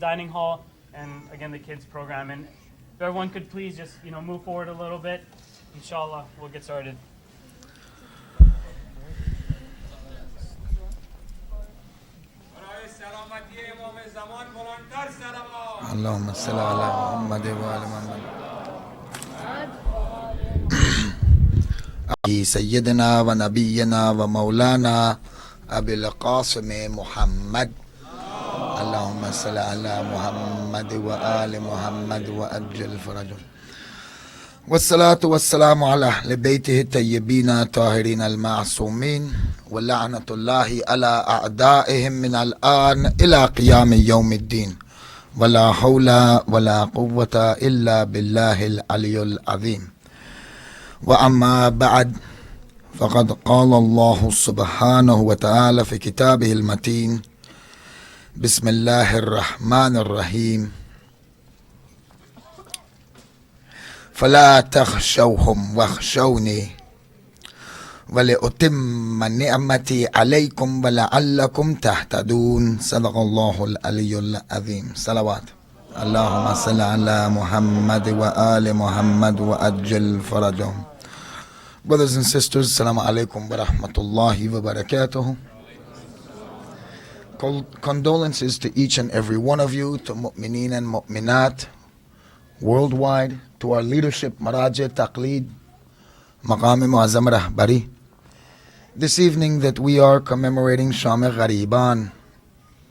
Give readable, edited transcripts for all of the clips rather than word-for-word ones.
dining hall, and again the kids program. And if everyone could please just move forward a little bit, inshallah, we'll get started. اللهم صل على محمد وآل محمد سيدنا ونبينا ومولانا أبي القاسم محمد اللهم صل على محمد وآل محمد وأجل فرجه والصلاة والسلام على أهل بيته الطيبين الطاهرين المعصومين ولعنة الله على أعدائهم من الآن إلى قيام يوم الدين ولا حول ولا قوة إلا بالله العلي العظيم وأما بعد فقد قال الله سبحانه وتعالى في كتابه المتين بسم الله الرحمن الرحيم فلا تخشوهم واخشوني ولأتم نعمتي عليكم ولعلكم تهتدون صدق الله العلي العظيم صلوات اللهم صل على محمد وآل محمد وأجل فرجهم. Brothers and sisters, Assalamu alaikum wa rahmatullahi wa barakatuh. Condolences to each and every one of you, to mu'mineen and mu'minat worldwide, to our leadership, Maraja, Taqleed, Maqam Muazzam Rahbari. This evening that we are commemorating Sham Ghariban,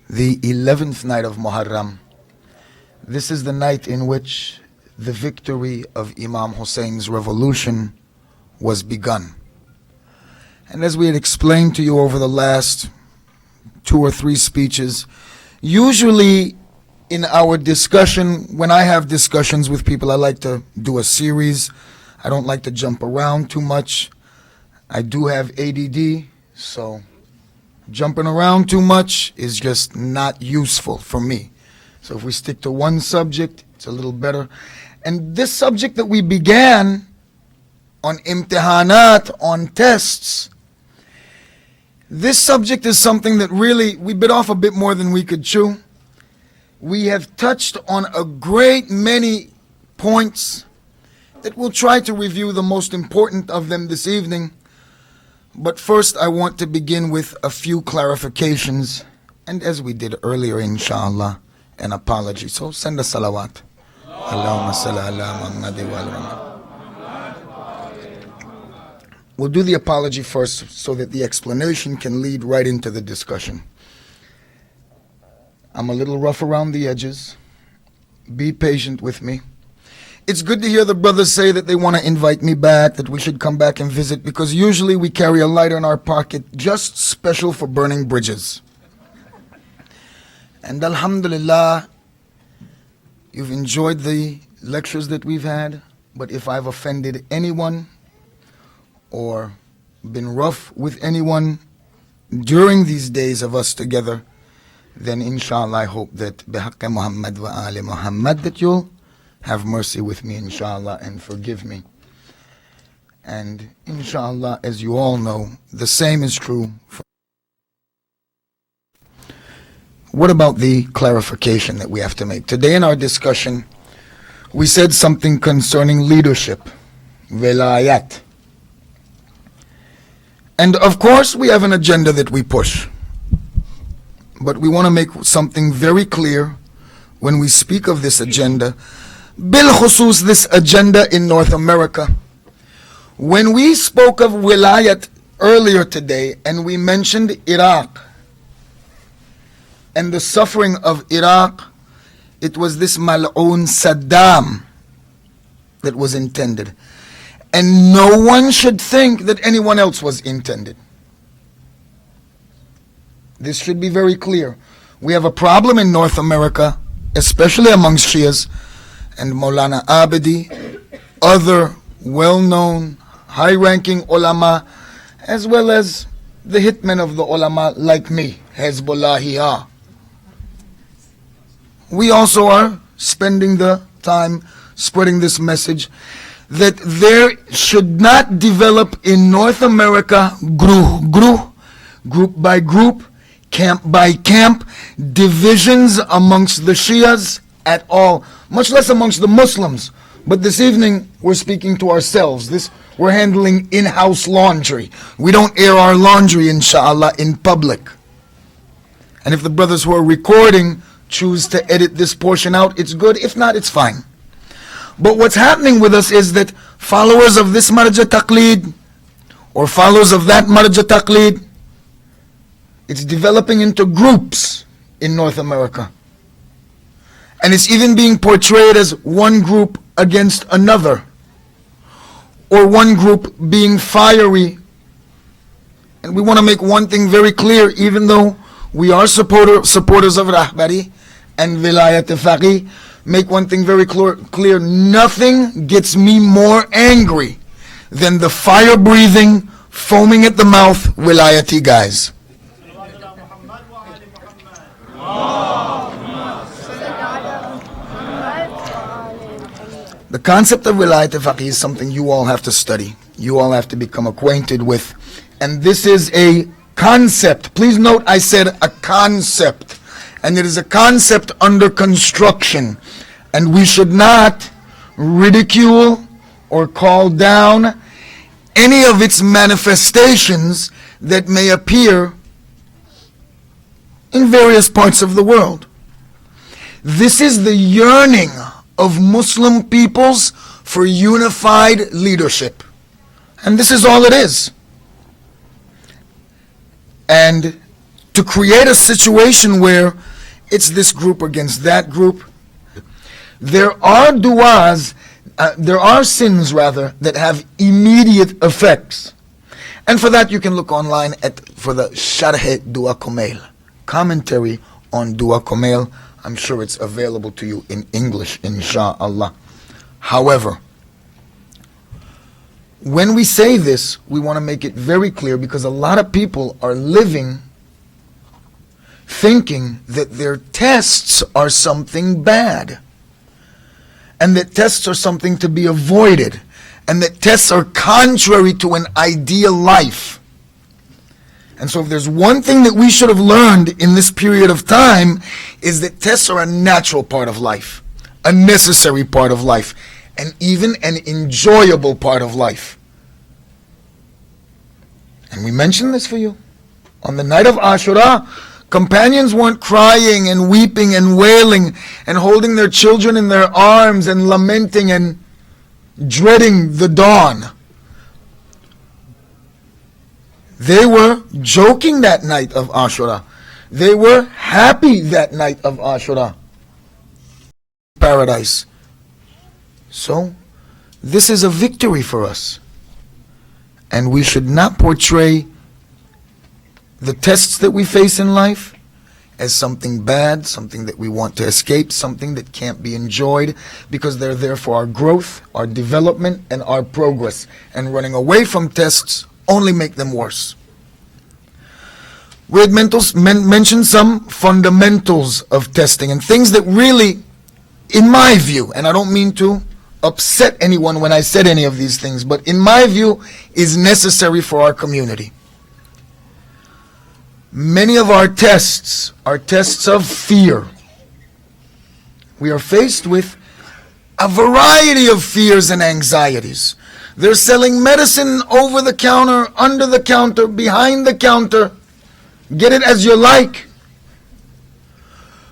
the 11th night of Muharram. This is the night in which the victory of Imam Hussein's revolution was begun. And as we had explained to you over the last 2 or 3 speeches, usually in our discussion, when I have discussions with people, I like to do a series. I don't like to jump around too much. I do have ADD, so jumping around too much is just not useful for me. So if we stick to one subject, it's a little better. And this subject that we began on imtihanat, on tests, this subject is something that really, we bit off a bit more than we could chew. We have touched on a great many points that we'll try to review the most important of them this evening. But first I want to begin with a few clarifications, and as we did earlier, inshallah, an apology. So send a salawat. Allahumma salli ala Muhammad wa ala Muhammad. We'll do the apology first so that the explanation can lead right into the discussion. I'm a little rough around the edges. Be patient with me. It's good to hear the brothers say that they want to invite me back, that we should come back and visit, because usually we carry a lighter in our pocket just special for burning bridges. And alhamdulillah, you've enjoyed the lectures that we've had, but if I've offended anyone or been rough with anyone during these days of us together, then inshallah I hope that bihaqqa Muhammad wa ali Muhammad, that you'll have mercy with me inshallah and forgive me. And inshallah, as you all know, the same is true for. What about the clarification that we have to make? Today in our discussion, we said something concerning leadership, velayat. And of course, we have an agenda that we push. But we want to make something very clear when we speak of this agenda. Bil khusus, this agenda in North America. When we spoke of wilayat earlier today, and we mentioned Iraq and the suffering of Iraq, it was this mal'oon Saddam that was intended. And no one should think that anyone else was intended. This should be very clear. We have a problem in North America, especially amongst Shias, and Maulana Abedi, other well-known, high-ranking ulama, as well as the hitmen of the ulama like me, Hezbollahiyah. We also are spending the time spreading this message that there should not develop in North America group by group, camp by camp, divisions amongst the Shias at all, much less amongst the Muslims. But this evening, we're speaking to ourselves. We're handling in-house laundry. We don't air our laundry, inshallah, in public. And if the brothers who are recording choose to edit this portion out, it's good. If not, it's fine. But what's happening with us is that followers of this marja taqlid, or followers of that marja taqlid, it's developing into groups in North America. And it's even being portrayed as one group against another, or one group being fiery. And we want to make one thing very clear, even though we are supporters of Rahbari and Vilayat Faqih, make one thing very clear. Nothing gets me more angry than the fire-breathing, foaming at the mouth Vilayati guys. The concept of Vilayat Faqih is something you all have to study. You all have to become acquainted with. And this is a concept. Please note I said a concept. And it is a concept under construction. And we should not ridicule or call down any of its manifestations that may appear in various parts of the world. This is the yearning of Muslim peoples for unified leadership. And this is all it is. And to create a situation where it's this group against that group, there are du'as, there are sins rather, that have immediate effects. And for that you can look online for the Sharh Dua Kumail, commentary on Dua Kumail. I'm sure it's available to you in English, insha'Allah. However, when we say this, we want to make it very clear, because a lot of people are living thinking that their tests are something bad, and that tests are something to be avoided, and that tests are contrary to an ideal life. And so if there's one thing that we should have learned in this period of time, is that tests are a natural part of life, a necessary part of life, and even an enjoyable part of life. And we mentioned this for you. On the night of Ashura, companions weren't crying and weeping and wailing and holding their children in their arms and lamenting and dreading the dawn. They were joking that night of Ashura. They were happy that night of Ashura. Paradise. So, this is a victory for us. And we should not portray the tests that we face in life as something bad, something that we want to escape, something that can't be enjoyed, because they're there for our growth, our development, and our progress. And running away from tests only make them worse. We had mentioned some fundamentals of testing and things that really, in my view, and I don't mean to upset anyone when I said any of these things, but in my view, is necessary for our community. Many of our tests are tests of fear. We are faced with a variety of fears and anxieties. They're selling medicine over the counter, under the counter, behind the counter. Get it as you like.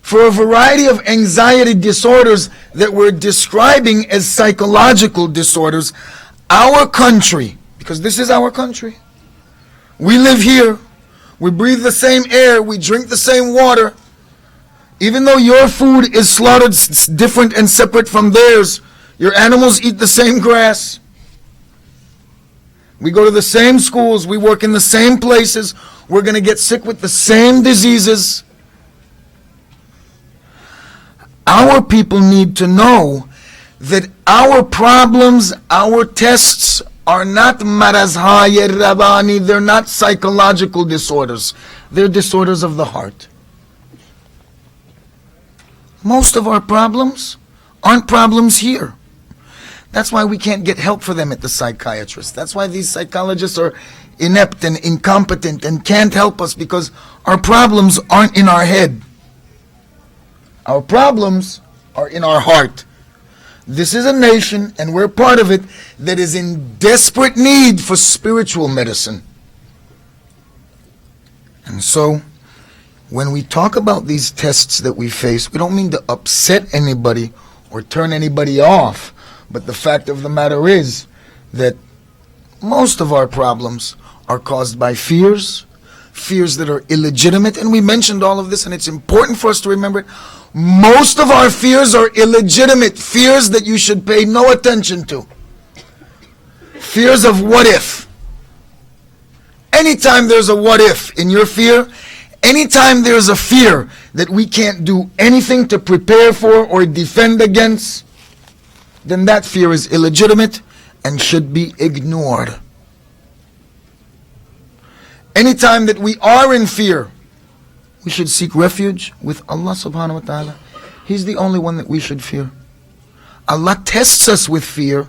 For a variety of anxiety disorders that we're describing as psychological disorders, our country, because this is our country, we live here, we breathe the same air, we drink the same water. Even though your food is slaughtered different and separate from theirs, your animals eat the same grass. We go to the same schools, we work in the same places, we're going to get sick with the same diseases. Our people need to know that our problems, our tests are not marazhaye rabani, they're not psychological disorders. They're disorders of the heart. Most of our problems aren't problems here. That's why we can't get help for them at the psychiatrist. That's why these psychologists are inept and incompetent and can't help us, because our problems aren't in our head. Our problems are in our heart. This is a nation, and we're part of it, that is in desperate need for spiritual medicine. And so, when we talk about these tests that we face, we don't mean to upset anybody or turn anybody off. But the fact of the matter is that most of our problems are caused by fears that are illegitimate. And we mentioned all of this, and it's important for us to remember it. Most of our fears are illegitimate, fears that you should pay no attention to. Fears of what if. Anytime there's a what if in your fear, anytime there's a fear that we can't do anything to prepare for or defend against, then that fear is illegitimate and should be ignored. Anytime that we are in fear, we should seek refuge with Allah subhanahu wa ta'ala. He's the only one that we should fear. Allah tests us with fear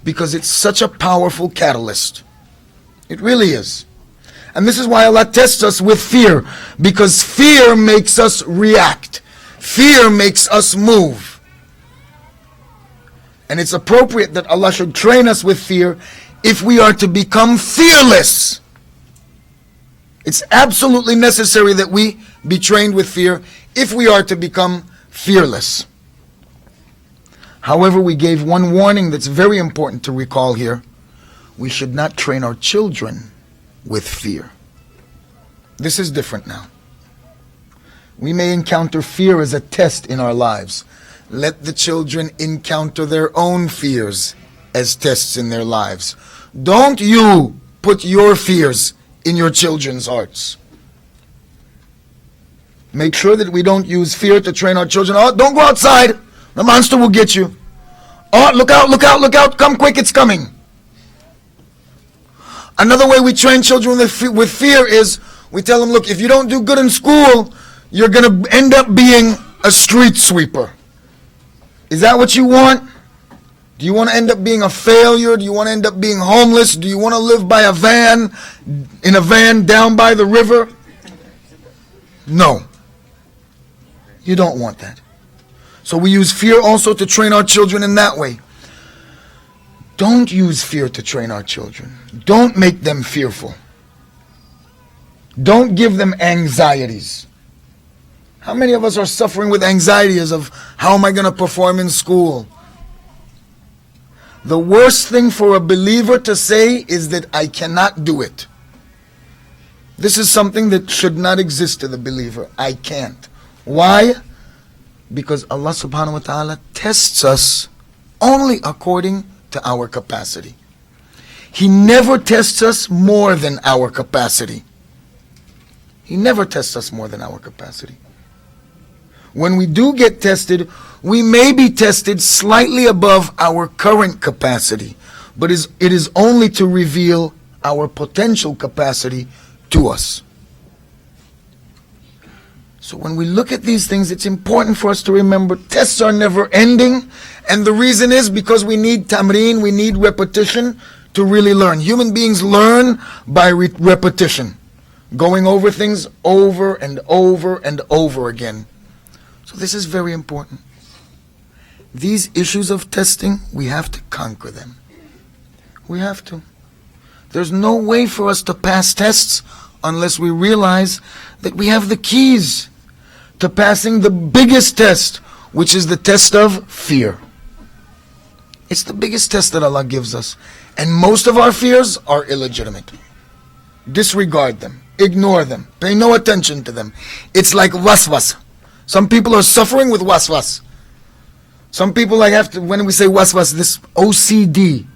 because it's such a powerful catalyst. It really is. And this is why Allah tests us with fear, because fear makes us react. Fear makes us move. And it's appropriate that Allah should train us with fear if we are to become fearless. It's absolutely necessary that we be trained with fear if we are to become fearless. However, we gave one warning that's very important to recall here. We should not train our children with fear. This is different now. We may encounter fear as a test in our lives. Let the children encounter their own fears as tests in their lives. Don't you put your fears in your children's hearts. Make sure that we don't use fear to train our children. Oh, don't go outside. The monster will get you. Oh, look out, look out, look out. Come quick, it's coming. Another way we train children with fear is we tell them, look, if you don't do good in school, you're going to end up being a street sweeper. Is that what you want? Do you want to end up being a failure? Do you want to end up being homeless? Do you want to live by in a van down by the river? No. You don't want that. So we use fear also to train our children in that way. Don't use fear to train our children. Don't make them fearful. Don't give them anxieties. How many of us are suffering with anxieties of how am I going to perform in school? The worst thing for a believer to say is that I cannot do it. This is something that should not exist to the believer. I can't. Why? Because Allah subhanahu wa ta'ala tests us only according to our capacity. He never tests us more than our capacity. He never tests us more than our capacity. When we do get tested, we may be tested slightly above our current capacity, but it is only to reveal our potential capacity to us. So when we look at these things, it's important for us to remember tests are never ending, and the reason is because we need tamreen, we need repetition to really learn. Human beings learn by repetition, going over things over and over and over again. So this is very important. These issues of testing, we have to conquer them. We have to. There's no way for us to pass tests unless we realize that we have the keys to passing the biggest test, which is the test of fear. It's the biggest test that Allah gives us. And most of our fears are illegitimate. Disregard them. Ignore them. Pay no attention to them. It's like waswas. Some people are suffering with waswas. Some people when we say waswas, this OCD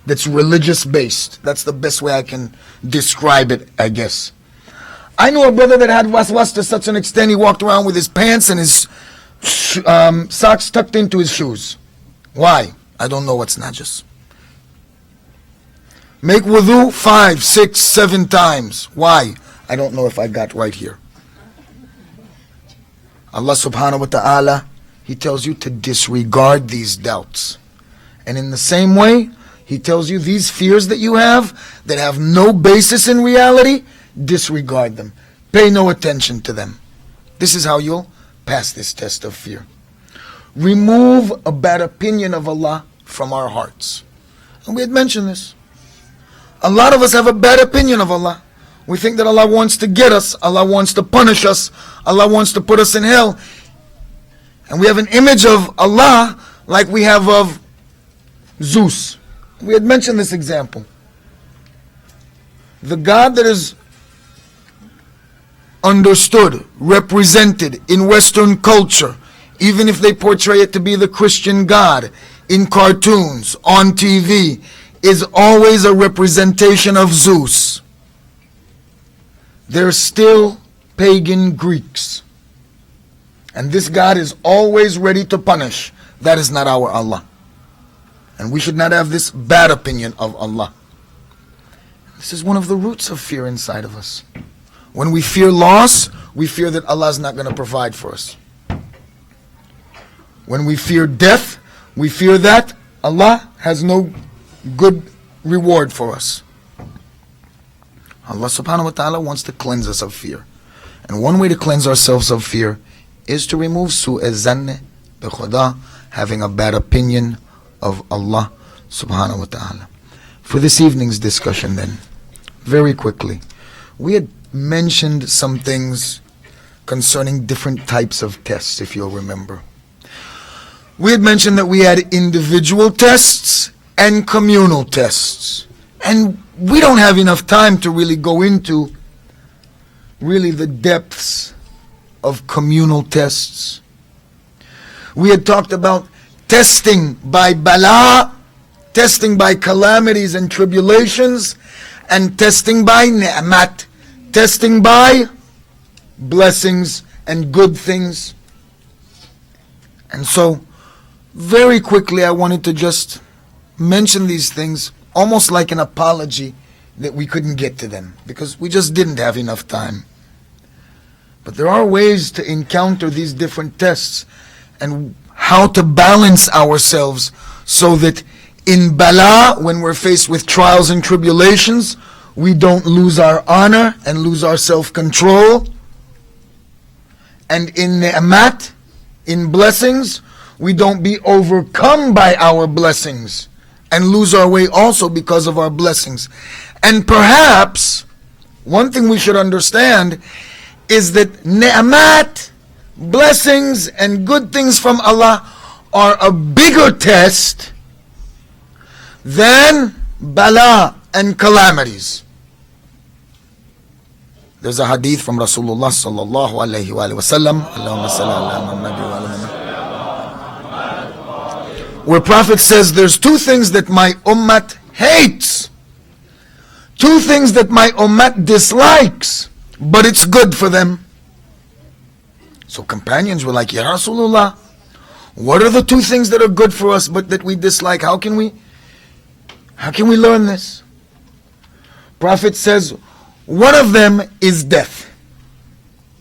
that's religious based. That's the best way I can describe it, I guess. I knew a brother that had waswas to such an extent he walked around with his pants and his socks tucked into his shoes. Why? I don't know what's najis. Make wudu 5, 6, 7 times. Why? I don't know if I got right here. Allah subhanahu wa ta'ala, He tells you to disregard these doubts And in the same way, he tells you these fears that you have, that have no basis in reality, disregard them. Pay no attention to them. This is how you'll pass this test of fear. Remove a bad opinion of Allah from our hearts. And we had mentioned this. A lot of us have a bad opinion of Allah. We think that Allah wants to get us, Allah wants to punish us, Allah wants to put us in hell. And we have an image of Allah like we have of Zeus. We had mentioned this example. The God that is understood, represented in Western culture, even if they portray it to be the Christian God, in cartoons, on TV, is always a representation of Zeus. They're still pagan Greeks. And this God is always ready to punish. That is not our Allah. And we should not have this bad opinion of Allah. This is one of the roots of fear inside of us. When we fear loss, we fear that Allah is not going to provide for us. When we fear death, we fear that Allah has no good reward for us. Allah subhanahu wa ta'ala wants to cleanse us of fear. And one way to cleanse ourselves of fear is to remove su'e zanne bi khuda, having a bad opinion of Allah subhanahu wa ta'ala. For this evening's discussion then, very quickly, we had mentioned some things concerning different types of tests, if you'll remember. We had mentioned that we had individual tests and communal tests. And we don't have enough time to really go into really the depths of communal tests. We had talked about testing by bala, testing by calamities and tribulations, and testing by ni'mat, testing by blessings and good things. And so, very quickly, I wanted to just mention these things almost like an apology that we couldn't get to them because we just didn't have enough time. But there are ways to encounter these different tests and how to balance ourselves so that in bala, when we're faced with trials and tribulations, we don't lose our honor and lose our self-control. And in ni'mat, in blessings, we don't be overcome by our blessings and lose our way also because of our blessings. And perhaps, one thing we should understand is that ni'mat, blessings and good things from Allah are a bigger test than bala and calamities. There's a hadith from Rasulullah sallallahu alayhi wa sallam, Allahumma salli ala Muhammad wa ala Muhammad, where Prophet says there's two things that my ummat hates, two things that my ummat dislikes, but it's good for them. So companions were like, Ya Rasulullah, what are the two things that are good for us but that we dislike? How can we learn this? Prophet says, one of them is death,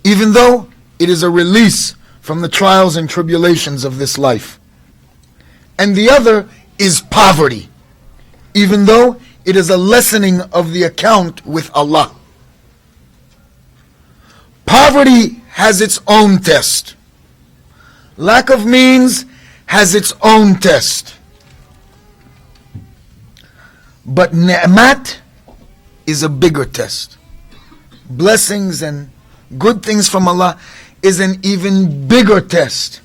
even though it is a release from the trials and tribulations of this life. And the other is poverty, even though it is a lessening of the account with Allah. Poverty has its own test. Lack of means has its own test. But ni'mat is a bigger test. Blessings and good things from Allah is an even bigger test.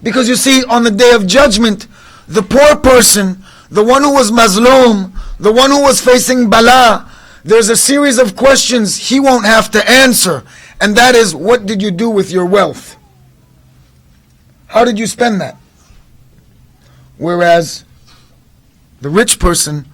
Because you see, on the day of judgment, the poor person, the one who was mazloom, the one who was facing bala, there's a series of questions he won't have to answer. And that is, what did you do with your wealth? How did you spend that? Whereas the rich person,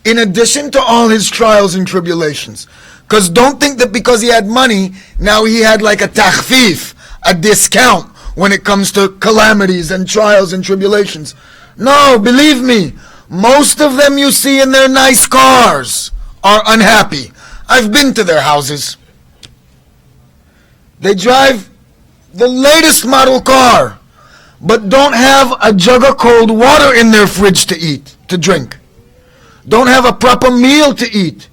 in addition to all his trials and tribulations, because don't think that because he had money, now he had like a takhfif, a discount when it comes to calamities and trials and tribulations. No, believe me, most of them you see in their nice cars are unhappy. I've been to their houses. They drive the latest model car, but don't have a jug of cold water in their fridge to eat, to drink. Don't have a proper meal to eat.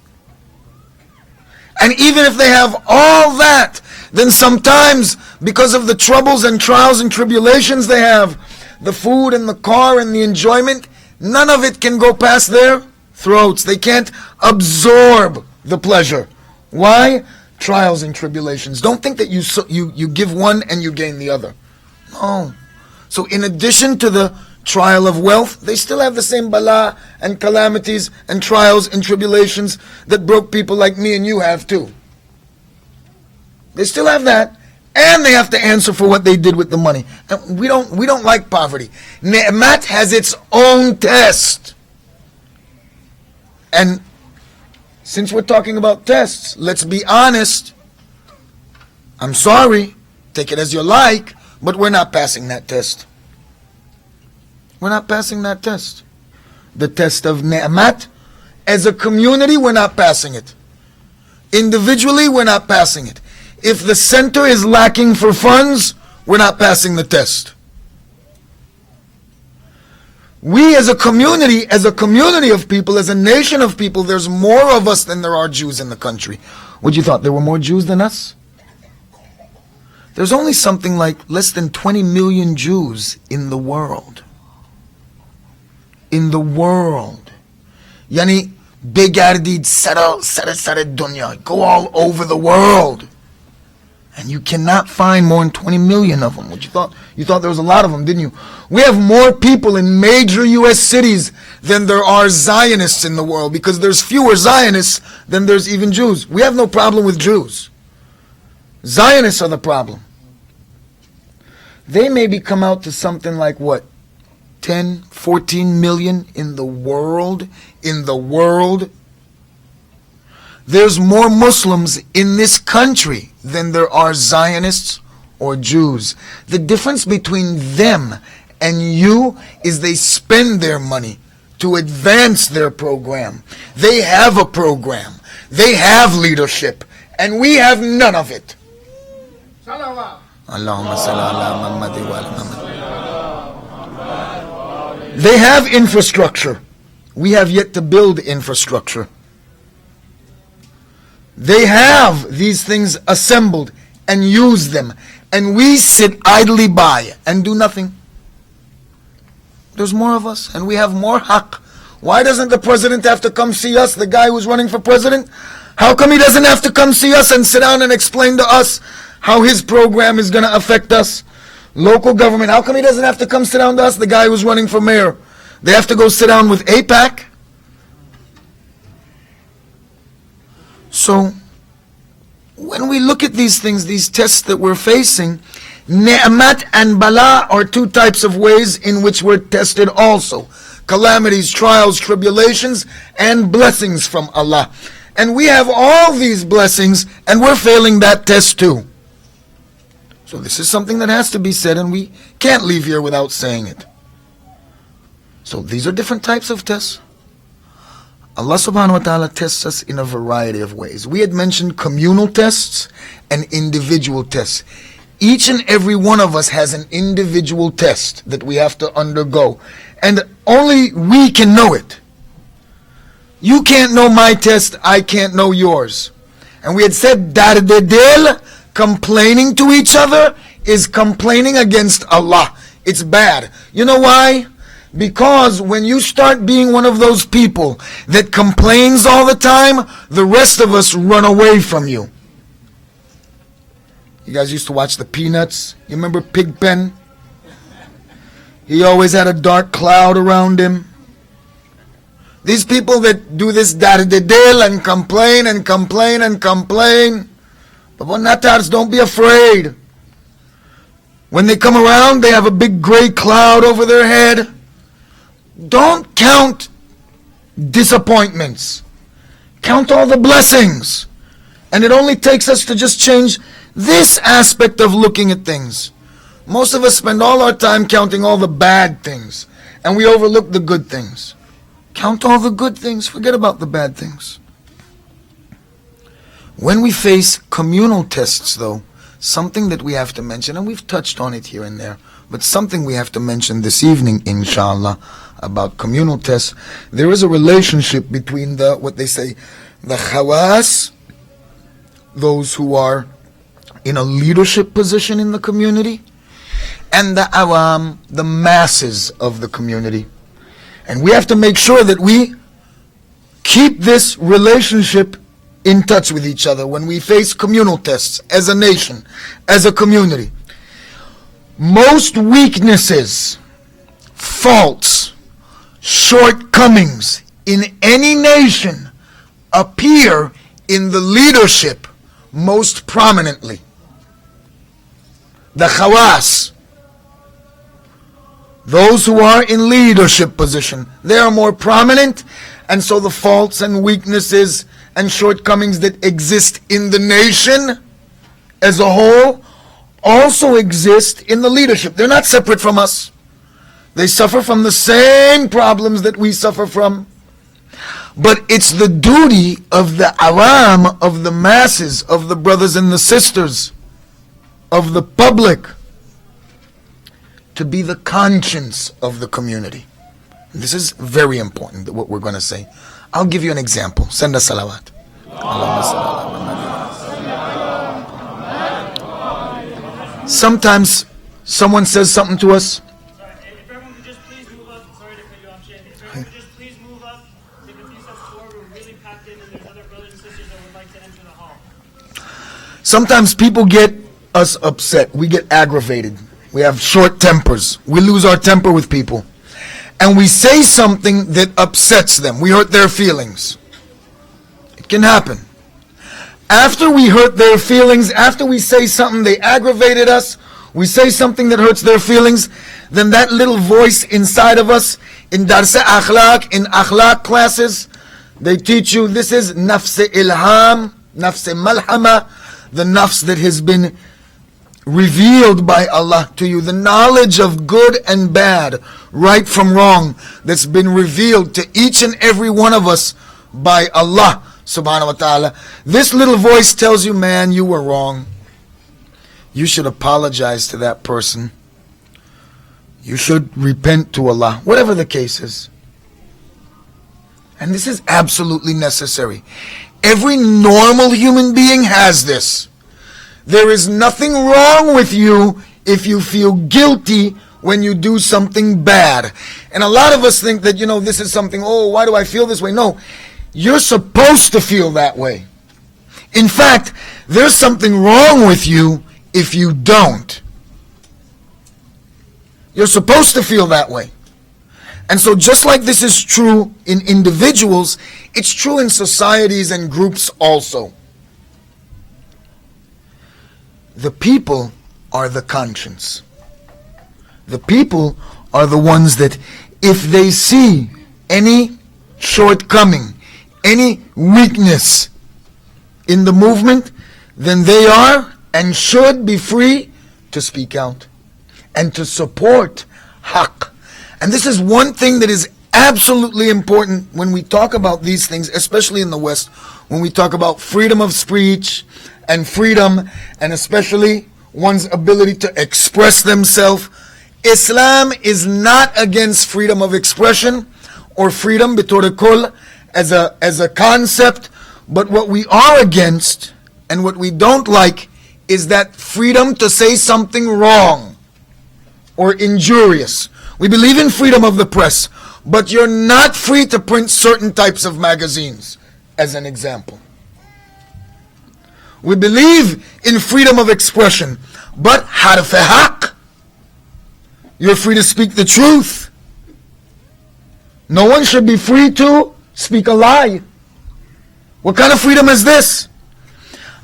And even if they have all that, then sometimes, because of the troubles and trials and tribulations they have, the food and the car and the enjoyment, none of it can go past their throats. They can't absorb the pleasure. Why? Trials and tribulations. Don't think that you give one and you gain the other. No. So in addition to the trial of wealth, they still have the same bala and calamities and trials and tribulations that broke people like me and you have too. They still have that, and they have to answer for what they did with the money. And we don't like poverty. Ni'mat has its own test. And since we're talking about tests, let's be honest. I'm sorry, take it as you like, but we're not passing that test. We're not passing that test. The test of ni'mat, as a community, we're not passing it. Individually, we're not passing it. If the center is lacking for funds, we're not passing the test. We as a community of people, as a nation of people, there's more of us than there are Jews in the country. What you thought, there were more Jews than us? There's only something like less than 20 million Jews in the world. In the world. Yani, begardid sara dunya. Go all over the world. And you cannot find more than 20 million of them. What you thought? You thought there was a lot of them, didn't you? We have more people in major U.S. cities than there are Zionists in the world, because there's fewer Zionists than there's even Jews. We have no problem with Jews. Zionists are the problem. They maybe come out to something like what? 10, 14 million in the world? In the world? There's more Muslims in this country than there are Zionists or Jews. The difference between them and you is they spend their money to advance their program. They have a program. They have leadership. And we have none of it. Allahumma salli ala Muhammad wa ala Muhammad. They have infrastructure. We have yet to build infrastructure. They have these things assembled and use them, and we sit idly by and do nothing. There's more of us, and we have more haqq. Why doesn't the president have to come see us, the guy who's running for president? How come he doesn't have to come see us and sit down and explain to us how his program is going to affect us? Local government, how come he doesn't have to come sit down to us, the guy who's running for mayor? They have to go sit down with AIPAC? So, when we look at these things, these tests that we're facing, ni'mat and bala are two types of ways in which we're tested also. Calamities, trials, tribulations, and blessings from Allah. And we have all these blessings, and we're failing that test too. So this is something that has to be said, and we can't leave here without saying it. So these are different types of tests. Allah subhanahu wa ta'ala tests us in a variety of ways. We had mentioned communal tests and individual tests. Each and every one of us has an individual test that we have to undergo. And only we can know it. You can't know my test, I can't know yours. And we had said, dardedel, complaining to each other, is complaining against Allah. It's bad. You know why? Because when you start being one of those people that complains all the time, the rest of us run away from you. You guys used to watch the Peanuts? You remember Pigpen? He always had a dark cloud around him. These people that do this dardedel and complain and complain and complain, but natars, don't be afraid. When they come around, they have a big gray cloud over their head. Don't count disappointments. Count all the blessings. And it only takes us to just change this aspect of looking at things. Most of us spend all our time counting all the bad things, and we overlook the good things. Count all the good things, forget about the bad things. When we face communal tests, though, something that we have to mention, and we've touched on it here and there, But something we have to mention this evening, inshallah, about communal tests. There is a relationship between what they say, the khawas, those who are in a leadership position in the community, and the awam, the masses of the community. And we have to make sure that we keep this relationship in touch with each other when we face communal tests as a nation, as a community. Most weaknesses, faults, shortcomings in any nation appear in the leadership most prominently. The khawas, those who are in leadership position, they are more prominent, and so the faults and weaknesses and shortcomings that exist in the nation as a whole also exist in the leadership. They're not separate from us. They suffer from the same problems that we suffer from. But it's the duty of the awam, of the masses, of the brothers and the sisters, of the public, to be the conscience of the community. This is very important, what we're going to say. I'll give you an example. Send a salawat. Sometimes someone says something to us. Sorry, if everyone could just please move up. Sorry to cut you off, Sheikh. If everyone could just please move up. Take a few steps forward. We're really packed in, and there's other brothers and sisters that would like to enter the hall. Sometimes people get us upset. We get aggravated. We have short tempers. We lose our temper with people. And we say something that upsets them. We hurt their feelings. It can happen. After we hurt their feelings, after we say something, they aggravated us, we say something that hurts their feelings, then that little voice inside of us, in darsa akhlaq, in akhlaq classes, they teach you this is nafs ilham, nafs malhama, the nafs that has been revealed by Allah to you, the knowledge of good and bad, right from wrong, that's been revealed to each and every one of us by Allah subhanahu wa ta'ala. This little voice tells you, man, you were wrong. You should apologize to that person. You should repent to Allah, whatever the case is. And this is absolutely necessary. Every normal human being has this. There is nothing wrong with you if you feel guilty when you do something bad. And a lot of us think that, this is something, why do I feel this way? No, you're supposed to feel that way. In fact, there's something wrong with you if you don't. You're supposed to feel that way. And so just like this is true in individuals, it's true in societies and groups also. The people are the conscience. The people are the ones that if they see any shortcoming, any weakness in the movement, then they are and should be free to speak out and to support haqq. And this is one thing that is absolutely important when we talk about these things, especially in the West, when we talk about freedom of speech and freedom, and especially one's ability to express themselves. Islam is not against freedom of expression or freedom b'torah kol as a concept, but what we are against and what we don't like is that freedom to say something wrong or injurious. We believe in freedom of the press, but you're not free to print certain types of magazines, as an example. We believe in freedom of expression, but harf haq, you're free to speak the truth. No one should be free to speak a lie. What kind of freedom is this?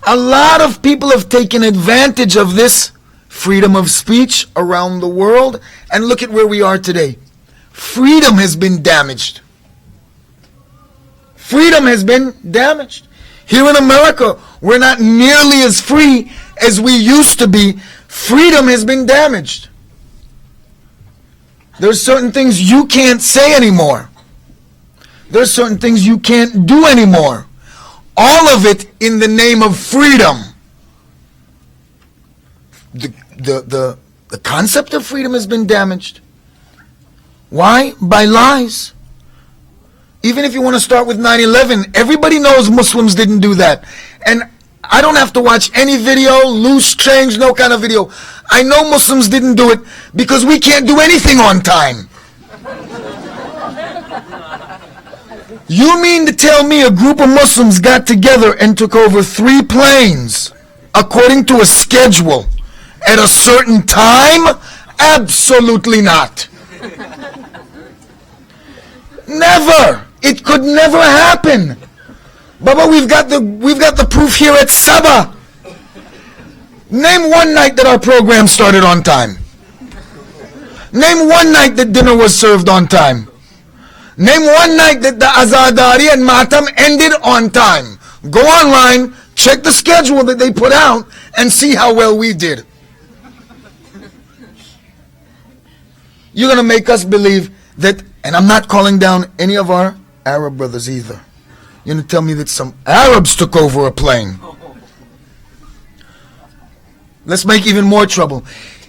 A lot of people have taken advantage of this freedom of speech around the world, and look at where we are today. Freedom has been damaged. Freedom has been damaged. Here in America, we're not nearly as free as we used to be. Freedom has been damaged. There's certain things you can't say anymore. There's certain things you can't do anymore. All of it in the name of freedom. The The concept of freedom has been damaged. Why? By lies. Even if you want to start with 9/11, everybody knows Muslims didn't do that. And I don't have to watch any video, loose change, no kind of video. I know Muslims didn't do it because we can't do anything on time. You mean to tell me a group of Muslims got together and took over 3 planes according to a schedule at a certain time? Absolutely not. Never. It could never happen. Baba, we've got the proof here at Saba. Name one night that our program started on time. Name one night that dinner was served on time. Name one night that the Azadari and Matam ended on time. Go online, check the schedule that they put out, and see how well we did. You're going to make us believe that, and I'm not calling down any of our Arab brothers either. You're going to tell me that some Arabs took over a plane. Let's make even more trouble.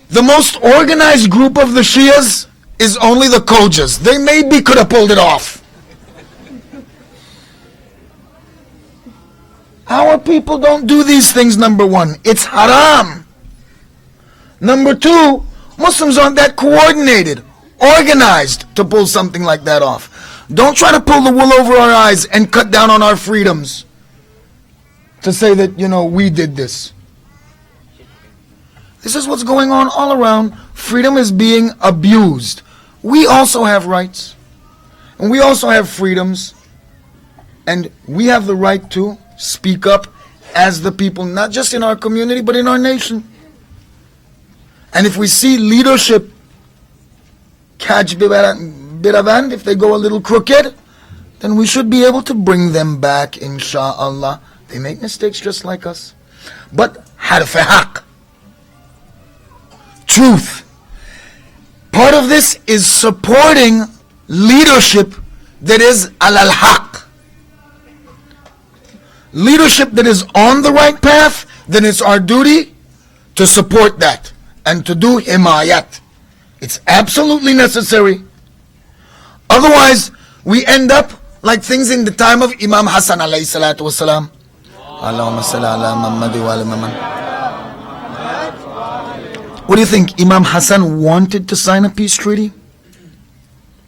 The most organized group of the Shias is only the Khojas. They maybe could have pulled it off. Our people don't do these things, number one. It's haram. Number two, Muslims aren't that coordinated, organized to pull something like that off. Don't try to pull the wool over our eyes and cut down on our freedoms to say that, we did this. This is what's going on all around. Freedom is being abused. We also have rights. And we also have freedoms. And we have the right to speak up as the people, not just in our community, but in our nation. And if we see leadership catch Biravan, if they go a little crooked, then we should be able to bring them back, insha'Allah. They make mistakes just like us. But harf haq, truth. Part of this is supporting leadership that is alal haq. Leadership that is on the right path, then it's our duty to support that and to do himayat. It's absolutely necessary. Otherwise, we end up like things in the time of Imam Hassan alayhi salatu wasalam. Allahumma salli ala Muhammad wa ala Muhammad. What do you think? Imam Hassan wanted to sign a peace treaty?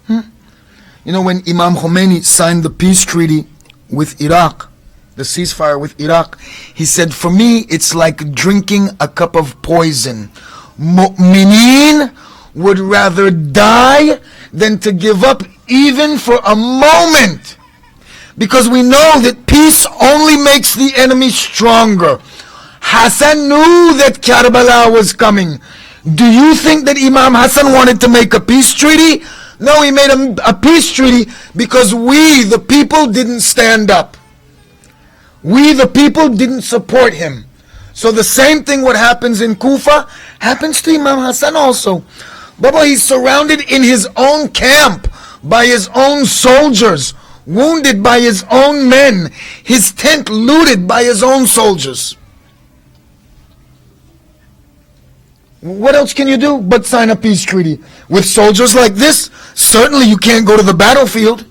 When Imam Khomeini signed the peace treaty with Iraq, the ceasefire with Iraq, he said, for me, it's like drinking a cup of poison. Mu'mineen would rather die than to give up even for a moment. Because we know that peace only makes the enemy stronger. Hassan knew that Karbala was coming. Do you think that Imam Hassan wanted to make a peace treaty? No, he made a peace treaty because we, the people, didn't stand up. We, the people, didn't support him. So the same thing what happens in Kufa happens to Imam Hassan also. Baba, he's surrounded in his own camp by his own soldiers, wounded by his own men, his tent looted by his own soldiers. What else can you do but sign a peace treaty? With soldiers like this, certainly you can't go to the battlefield.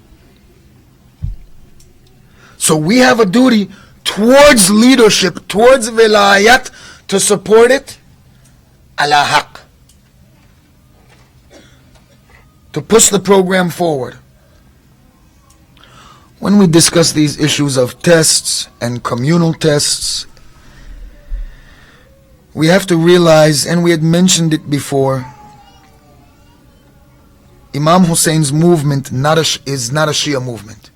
So we have a duty towards leadership, towards vilayat, to support it ala haq, to push the program forward. When we discuss these issues of tests and communal tests, we have to realize, and we had mentioned it before, Imam Hussein's movement is not a Shia movement.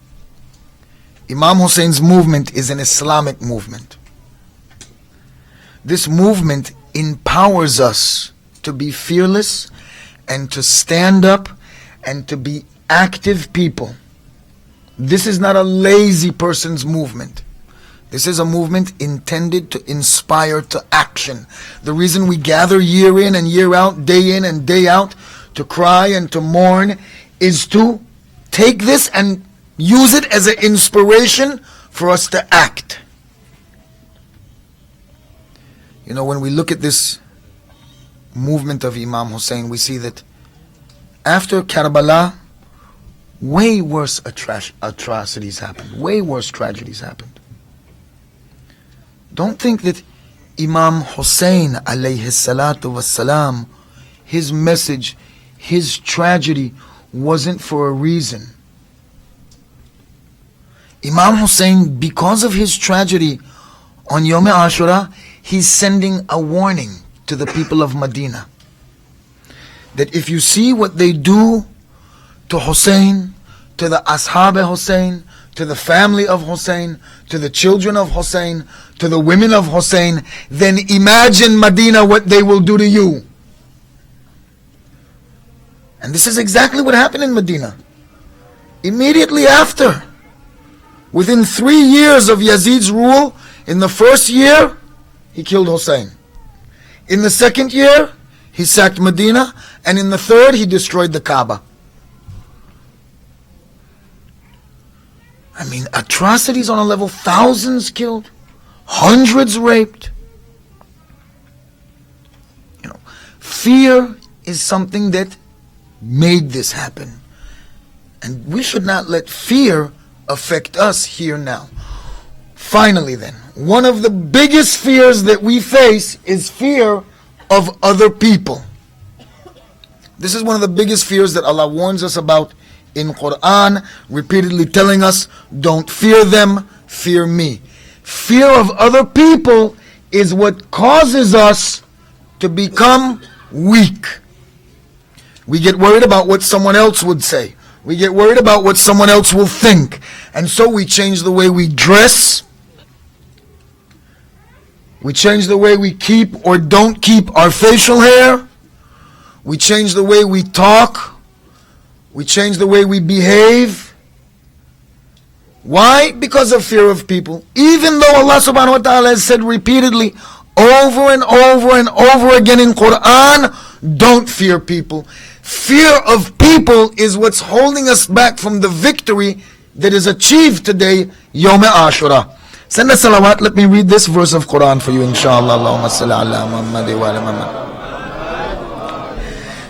Imam Hussein's movement is an Islamic movement. This movement empowers us to be fearless and to stand up and to be active people. This is not a lazy person's movement. This is a movement intended to inspire to action. The reason we gather year in and year out, day in and day out, to cry and to mourn, is to take this and use it as an inspiration for us to act. When we look at this movement of Imam Hussein, we see that after Karbala, way worse atrocities happened, way worse tragedies happened. Don't think that Imam Hussein alayhi salatu wassalam, his message, his tragedy wasn't for a reason. Imam Hussein, because of his tragedy on Yom Ashura, he's sending a warning to the people of Medina that if you see what they do to Hussein, to the Ashab Hussein, to the family of Hussein, to the children of Hussein, to the women of Hussein, then imagine Medina what they will do to you. And this is exactly what happened in Medina. Immediately after, within 3 years of Yazid's rule, in the first year, he killed Hussein. In the second year, he sacked Medina, and in the third, he destroyed the Kaaba. I mean, atrocities on a level, thousands killed, hundreds raped. You know, fear is something that made this happen. And we should not let fear affect us here now. Finally then, one of the biggest fears that we face is fear of other people. This is one of the biggest fears that Allah warns us about in Quran, repeatedly telling us, don't fear them, fear me. Fear of other people is what causes us to become weak. We get worried about what someone else would say. We get worried about what someone else will think. And so we change the way we dress. We change the way we keep or don't keep our facial hair. We change the way we talk. We change the way we behave. Why? Because of fear of people. Even though Allah subhanahu wa ta'ala has said repeatedly, over and over and over again in Quran, don't fear people. Fear of people is what's holding us back from the victory that is achieved today, Yom Ashura. Send a salawat. Let me read this verse of Quran for you, inshallah. Allahumma salli ala Muhammad wa ala Muhammad.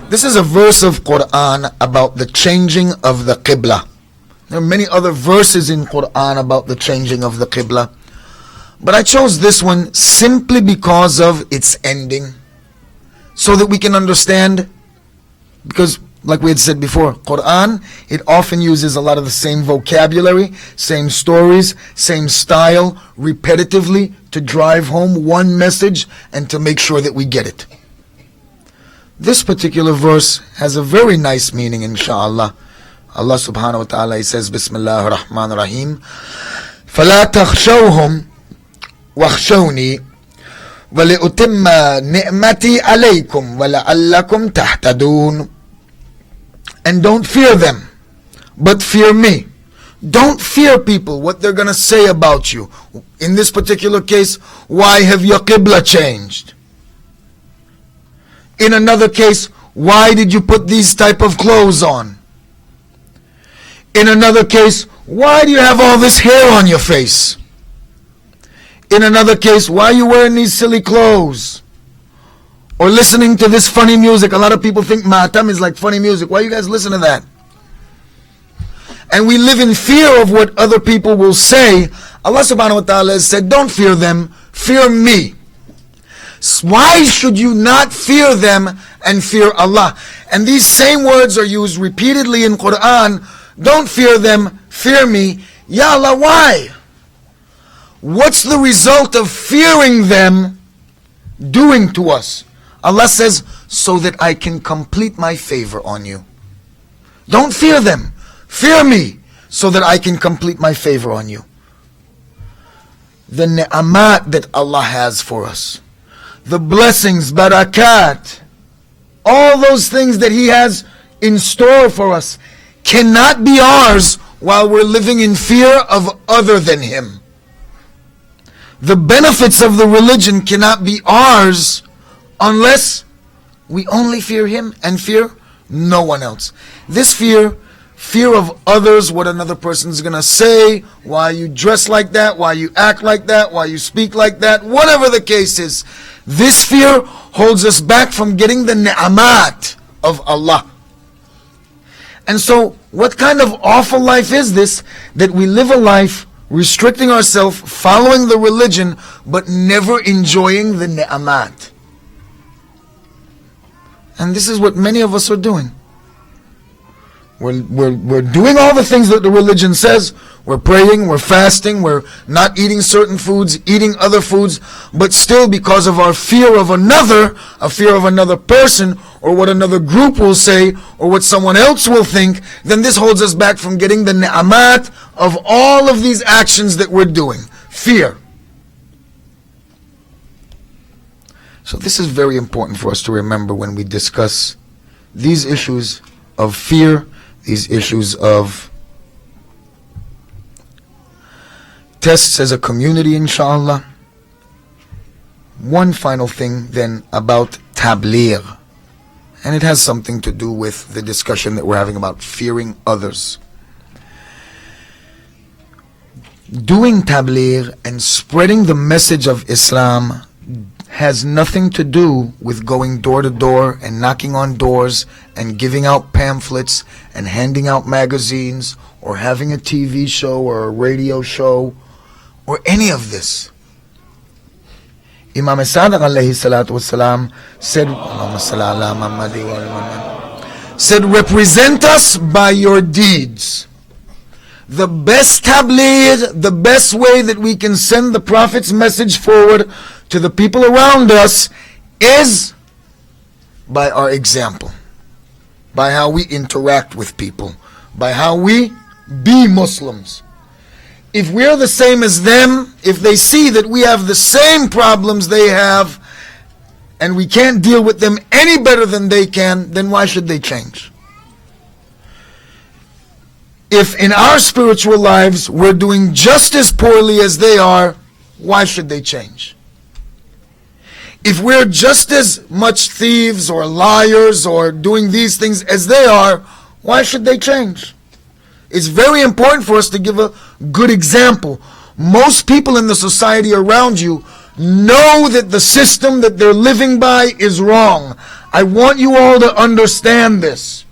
This is a verse of Quran about the changing of the Qibla. There are many other verses in Quran about the changing of the Qibla, but I chose this one simply because of its ending, so that we can understand. Because, like we had said before, Quran, it often uses a lot of the same vocabulary, same stories, same style, repetitively, to drive home one message and to make sure that we get it. This particular verse has a very nice meaning, inshallah. Allah subhanahu wa ta'ala, He says, Bismillah ar-Rahman ar-Rahim, فَلَا تَخْشَوْهُمْ وَخْشَوْنِي وَلِأُتِمَّ نِعْمَتِي عَلَيْكُمْ وَلَعَلَّكُمْ تَحْتَدُونَ. And don't fear them, but fear me. Don't fear people, what they're going to say about you. In this particular case, why have your qibla changed? In another case, why did you put these type of clothes on? In another case, why do you have all this hair on your face? In another case, why are you wearing these silly clothes? Or listening to this funny music. A lot of people think Matam is like funny music. Why you guys listen to that? And we live in fear of what other people will say. Allah subhanahu wa ta'ala has said, don't fear them, fear me. Why should you not fear them and fear Allah? And these same words are used repeatedly in Quran. Don't fear them, fear me. Ya Allah, why? What's the result of fearing them doing to us? Allah says, so that I can complete my favor on you. Don't fear them, fear me, so that I can complete my favor on you. The ni'amat that Allah has for us, the blessings, barakat, all those things that He has in store for us cannot be ours while we're living in fear of other than Him. The benefits of the religion cannot be ours unless we only fear Him and fear no one else. This fear of others, what another person's going to say, why you dress like that, why you act like that, why you speak like that, whatever the case is, this fear holds us back from getting the ni'amat of Allah. And so, what kind of awful life is this, that we live a life restricting ourselves, following the religion, but never enjoying the ni'amat? And this is what many of us are doing. We're doing all the things that the religion says. We're praying, we're fasting, we're not eating certain foods, eating other foods, but still, because of our fear of a fear of another person, or what another group will say, or what someone else will think, then this holds us back from getting the ni'amat of all of these actions that we're doing. Fear. So this is very important for us to remember when we discuss these issues of fear, these issues of tests as a community, inshallah. One final thing then about tabligh, and it has something to do with the discussion that we're having about fearing others. Doing tabligh and spreading the message of Islam has nothing to do with going door to door and knocking on doors and giving out pamphlets and handing out magazines or having a TV show or a radio show or any of this. Imam Sadiq alayhi salatu wasalam said, represent us by your deeds. The best tabligh, the best way that we can send the Prophet's message forward to the people around us is by our example, by how we interact with people, by how we be Muslims. If we're the same as them, if they see that we have the same problems they have and we can't deal with them any better than they can, then why should they change? If in our spiritual lives we're doing just as poorly as they are, why should they change? If we're just as much thieves or liars or doing these things as they are, why should they change? It's very important for us to give a good example. Most people in the society around you know that the system that they're living by is wrong. I want you all to understand this.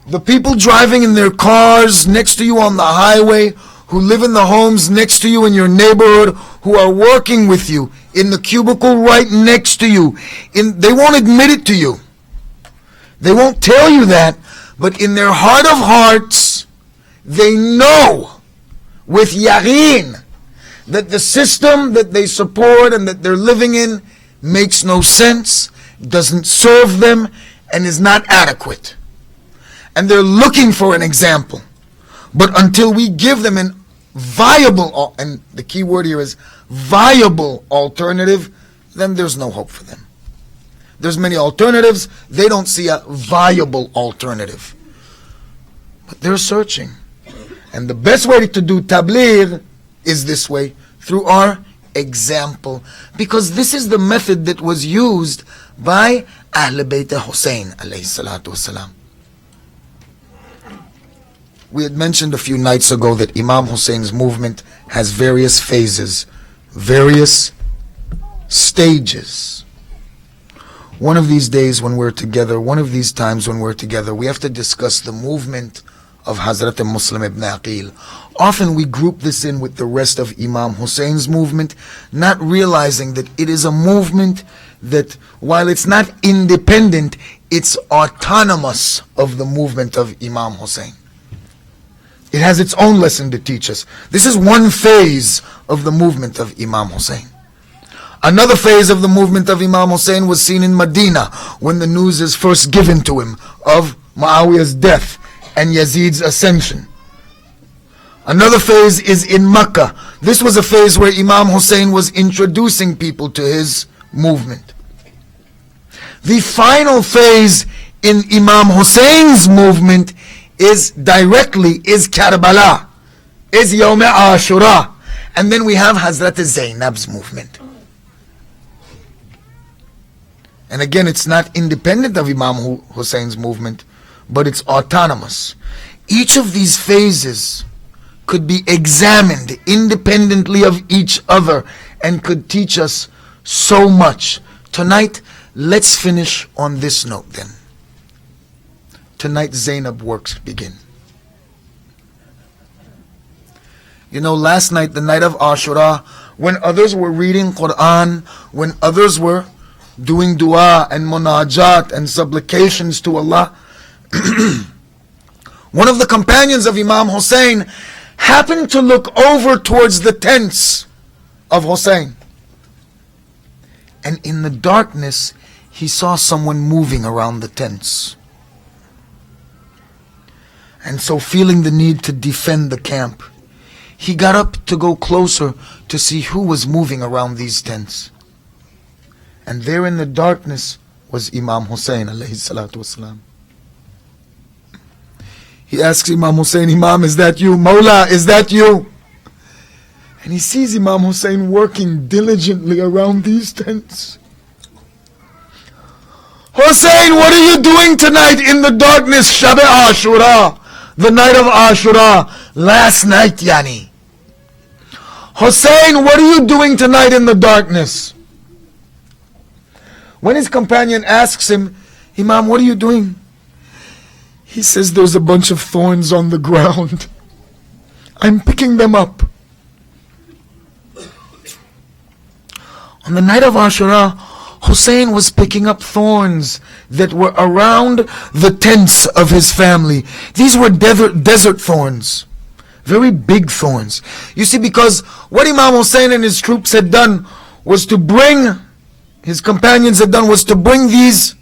The people driving in their cars next to you on the highway, who live in the homes next to you in your neighborhood, who are working with you in the cubicle right next to you, they won't admit it to you. They won't tell you that, but in their heart of hearts, they know with yaqeen that the system that they support and that they're living in makes no sense, doesn't serve them, and is not adequate. And they're looking for an example. But until we give them an viable, and the key word here is viable alternative, then there's no hope for them. There's many alternatives, they don't see a viable alternative. But they're searching. And the best way to do tabligh is this way, through our example. Because this is the method that was used by Ahl Bayt Hussein alayhi salatu wasalam. We had mentioned a few nights ago that Imam Hussein's movement has various phases, various stages. One of these days when we're together, one of these times when we're together, we have to discuss the movement of Hazrat Muslim ibn Aqil. Often we group this in with the rest of Imam Hussein's movement, not realizing that it is a movement that, while it's not independent, it's autonomous of the movement of Imam Hussein. It has its own lesson to teach us. This is one phase of the movement of Imam Hussein. Another phase of the movement of Imam Hussein was seen in Medina when the news is first given to him of Muawiyah's death and Yazid's ascension. Another phase is in Mecca. This was a phase where Imam Hussein was introducing people to his movement. The final phase in Imam Hussein's movement is Karbala, is Yawm Ashura, and then we have Hazrat Zainab's movement. And again, it's not independent of Imam Hussein's movement, but it's autonomous. Each of these phases could be examined independently of each other and could teach us so much Tonight, let's finish on this note then. Tonight, Zainab works begin. You know, last night, the night of Ashura, when others were reading Quran, when others were doing dua and munajat and supplications to Allah, one of the companions of Imam Hussein happened to look over towards the tents of Hussein. And in the darkness, he saw someone moving around the tents. And so, feeling the need to defend the camp, he got up to go closer to see who was moving around these tents. And there in the darkness was Imam Hussein alayhi salatu wasalam. He asks Imam Hussein, Imam, is that you? Mawla, is that you? And he sees Imam Hussein working diligently around these tents. Hussein, what are you doing tonight in the darkness? Shab Ashura, the night of Ashura, last night, yani. Hussein, what are you doing tonight in the darkness? When his companion asks him, Imam, what are you doing? He says, there's a bunch of thorns on the ground. I'm picking them up. On the night of Ashura, Hussein was picking up thorns that were around the tents of his family. These were desert thorns. Very big thorns. You see, because what Imam Hussein and his troops had done was to bring, his companions had done was to bring these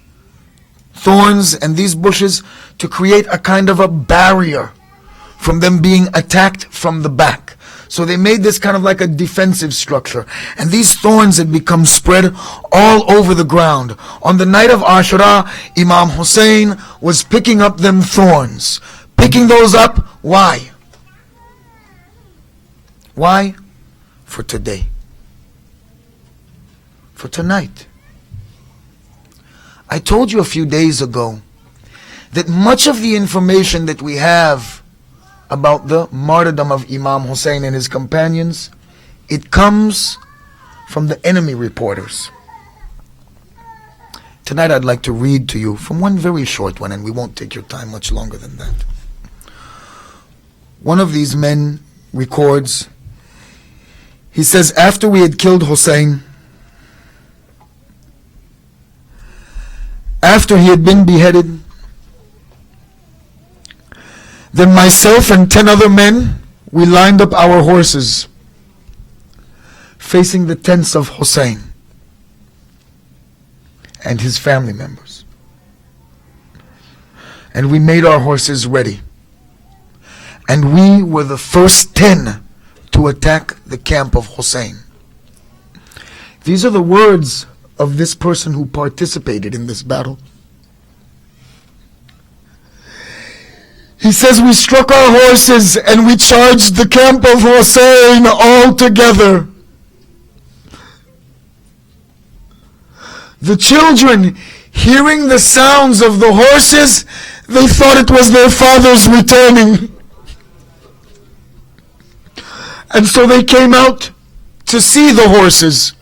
thorns and these bushes to create a kind of a barrier from them being attacked from the back. So they made this kind of like a defensive structure. And these thorns had become spread all over the ground. On the night of Ashura, Imam Hussein was picking up them thorns. Picking those up, why? Why? For today. For tonight. I told you a few days ago that much of the information that we have about the martyrdom of Imam Hussein and his companions, it comes from the enemy reporters. Tonight I'd like to read to you from one very short one, and we won't take your time much longer than that. One of these men records, he says, after we had killed Hussein, after he had been beheaded, then myself and 10 other men, we lined up our horses facing the tents of Hussein and his family members. And we made our horses ready. And we were the first 10 to attack the camp of Hussein. These are the words of this person who participated in this battle. He says, we struck our horses and we charged the camp of Hussein all together. The children, hearing the sounds of the horses, they thought it was their fathers returning. And so they came out to see the horses.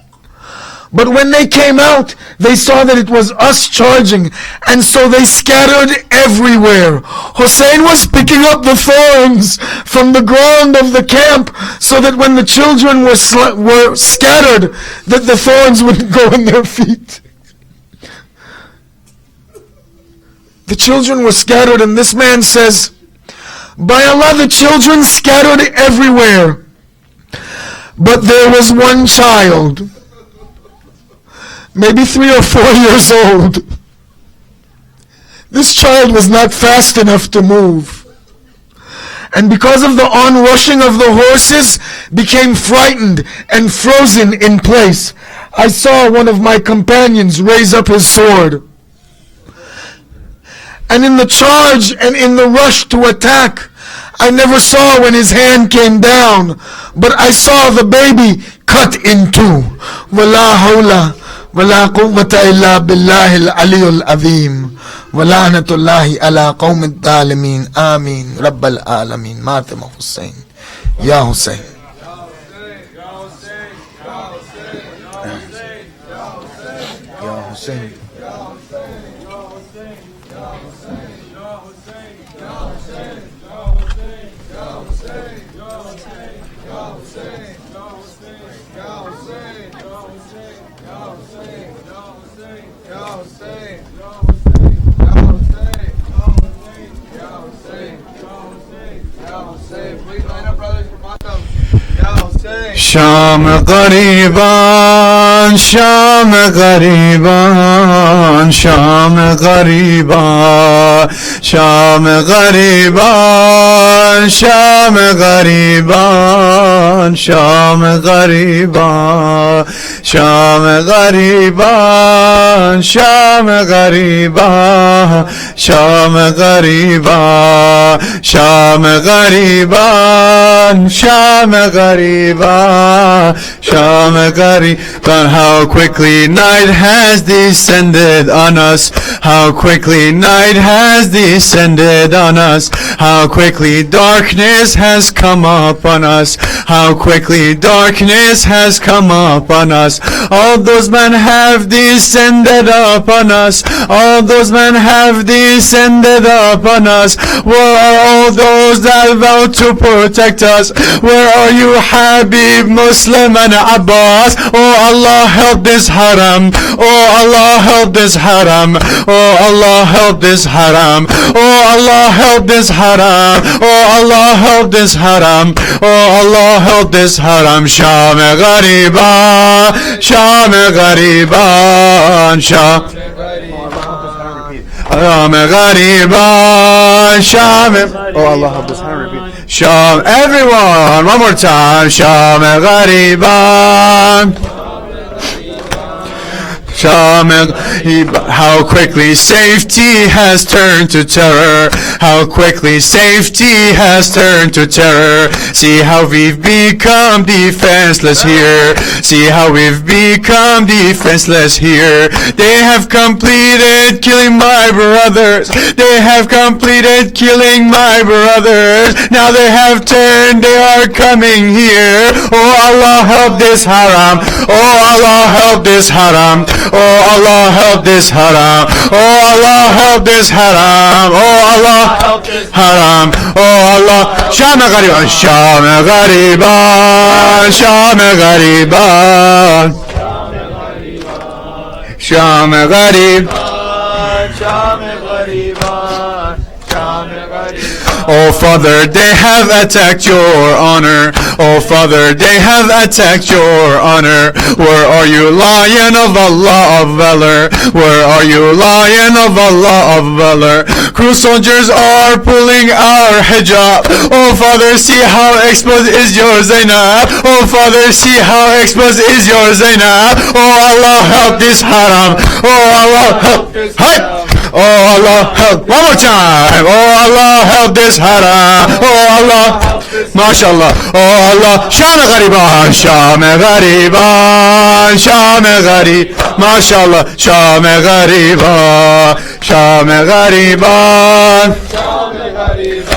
But when they came out, they saw that it was us charging, and so they scattered everywhere. Hussein was picking up the thorns from the ground of the camp, so that when the children were scattered, that the thorns wouldn't go in their feet. The children were scattered, and this man says, by Allah, the children scattered everywhere, but there was one child, maybe 3 or 4 years old. This child was not fast enough to move. And because of the onrushing of the horses, became frightened and frozen in place. I saw one of my companions raise up his sword. And in the charge and in the rush to attack, I never saw when his hand came down, but I saw the baby cut in two. Wala hawla ولا قوة إلا بالله العلي العظيم ولعنة الله على قوم الظالمين آمين رب العالمين ماتم حسين يا حسين. يا Hussein. شام غریبان شام غریبان شام غریبان شام غریبان شام غریبان شام غریبان شام غریبان شام غریبان شام غریبان شام غریبان شام غریبان شام غریبان. How quickly night has descended on us, how quickly night has descended on us, how quickly darkness has come upon us, how quickly darkness has come upon us. All those men have descended upon us, all those men have descended upon us. Where are all those that vow to protect us? Where are you, Habib, Muslim and Abbas? Oh Allah, help this haram. Oh Allah, help this haram. Oh Allah, help this haram. Oh Allah, help this haram. Oh Allah, help this haram. Oh Allah, help this haram. Sham Ghariban, Sham Ghariban, Sham Ghariban, Sham. Oh Allah, help this haram. Sham, everyone, one more time. Sham Ghariban. How quickly safety has turned to terror. How quickly safety has turned to terror. See how we've become defenseless here. See how we've become defenseless here. They have completed killing my brothers. They have completed killing my brothers. Now they have turned, they are coming here. Oh Allah, help this haram. Oh Allah, help this haram. Oh Allah, help this haram. Oh Allah, help this haram. Oh Allah, help this haram. Oh Allah, Sham Ghariban, Sham Ghariban, Sham Ghariban, Sham Ghariban, Sham Ghariban, Sham Ghariban. Oh Father, they have attacked your honor. Oh Father, they have attacked your honor. Where are you, Lion of Allah of valor? Where are you, Lion of Allah of valor? Cruel soldiers are pulling our hijab. Oh Father, see how exposed is your Zainab. Oh Father, see how exposed is your Zainab. Oh Allah, help this haram. Oh Allah, help this haram. Oh Allah, help. One more time. Oh Allah, help this haram. Oh Allah, mashallah. Oh Allah, Sham Ghariban, Sham Ghariban, Sham Gharib, mashallah. Sham Ghariban, Sham Ghariban, Sham Ghariban.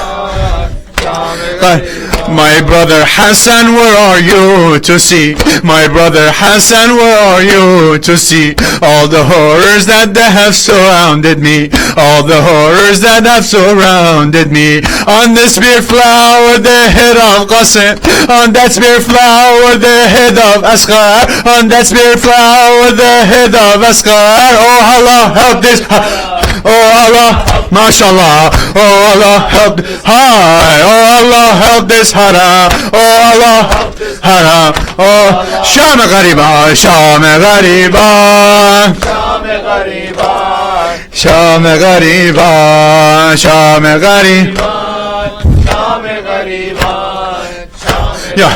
My brother Hassan, where are you to see? My brother Hassan, where are you to see? All the horrors that they have surrounded me. All the horrors that have surrounded me. On the spear flower, the head of Qasim. On that spear flower, the head of Asghar. On that spear flower, the head of Asghar. Oh Allah, help this. Oh Allah, mashallah. Oh Allah, help. Hi. Oh Allah, help this haram. Oh Allah, haram. Oh Sham Ghariban, Sham Ghariban, Sham Ghariban, Sham Ghariban, Sham Ghariban, Sham Ghariban. Yeah.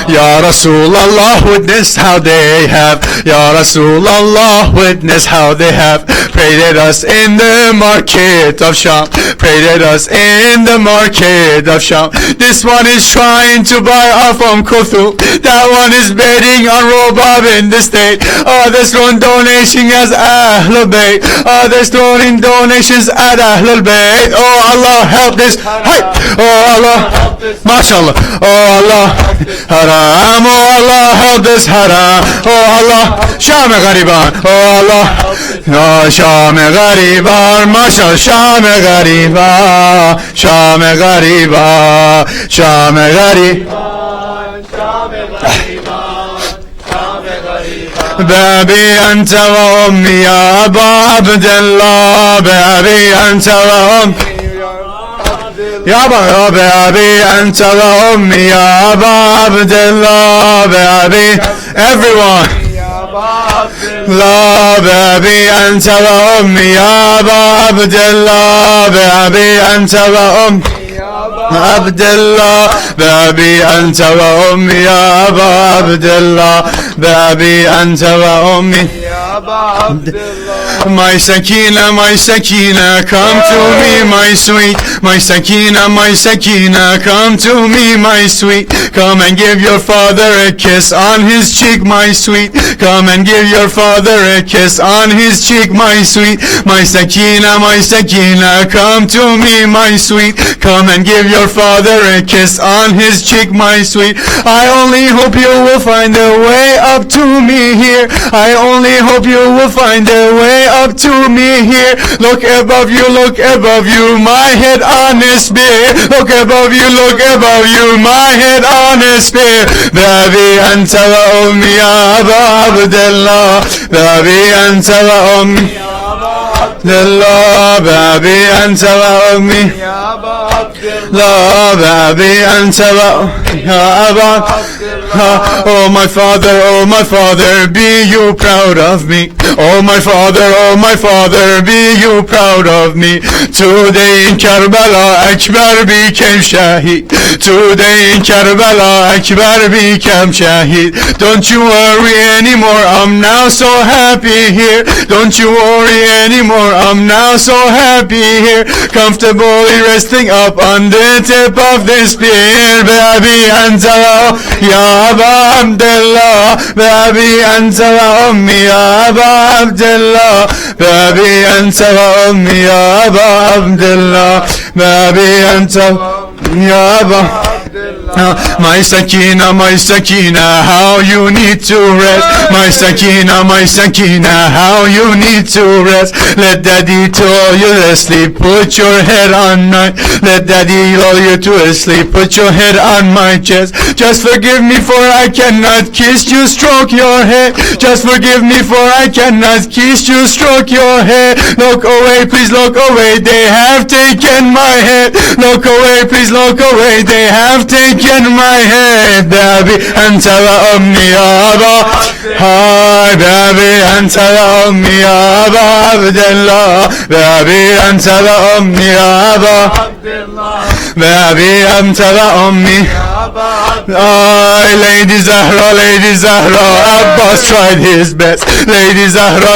Ya Rasulallah, witness how they have. Ya Rasulallah, witness how they have paraded us in the market of Sham. Paraded us in the market of Sham. This one is trying to buy off from Kuthu. That one is betting on Robab in the state. Others throwing donation as Ahlul Bayt. Others throwing donations at Ahlul Bayt. Oh Allah, help this. Hey. Oh Allah, mashallah. Oh Allah, haram. haram. Oh Allah, help this haram. Oh Allah, Sham Ghariban. Oh Allah, oh Sham Ghariban. Masha Sham Ghariban. Sham Ghariban. Sham Ghariban. بأبي أنت وأمي يا أبا عبد الله بأبي أنت وأمي يا أبا بأبي أنت وأمي يا أبا عبد الله بأبي everyone لا بأبي أنت وأمي يا أبا عبد الله بأبي أنت وأمي عبد الله بأبي أنت وأمي يا أبا عبد الله بأبي أنت وأمي My Sakina, come to me, my sweet. My Sakina, come to me, my sweet. Come and give your father a kiss on his cheek, my sweet. Come and give your father a kiss on his cheek, my sweet. My Sakina, come to me, my sweet. Come and give your father a kiss on his cheek, my sweet. I only hope you will find a way up to me here. I only hope you will find a way up to me here. Look above you, my head on a spear. Look above you, my head on a spear. Baby anta wa ummi ya Aba Abdullah. Baby anta wa ummi لله بابي أنت وأمي لا بابي أنت يا أبا Oh my father, be you proud of me. Oh my father, be you proud of me. Today in Karbala, Akbar became Shahid. Today in Karbala, Akbar became Shahid. Don't you worry anymore, I'm now so happy here. Don't you worry anymore, I'm now so happy here. Comfortably resting up on the tip of this spear. Baby, anta ya Aba Abdullah. Baby, anta wa ummi ya Aba Abdullah. Baby, anta wa ummi ya Aba Abdullah. Baby, anta ya Aba My Sakina, how you need to rest. My Sakina, how you need to rest. Let daddy lull you to sleep, put your head on mine. Let daddy lull you to sleep, put your head on my chest. Just forgive me for I cannot kiss you, stroke your head. Just forgive me for I cannot kiss you, stroke your head. Look away, please look away, they have taken my head. Look away, please look away, they have taken my head. Baby, anta wa ummi ya Aba. Hi, baby, anta wa ummi ya Aba Abdullah. Baby, anta wa ummi ya Aba. Baby, anta wa ummi. Lady Zahra, Abbas tried his best. Lady Zahra,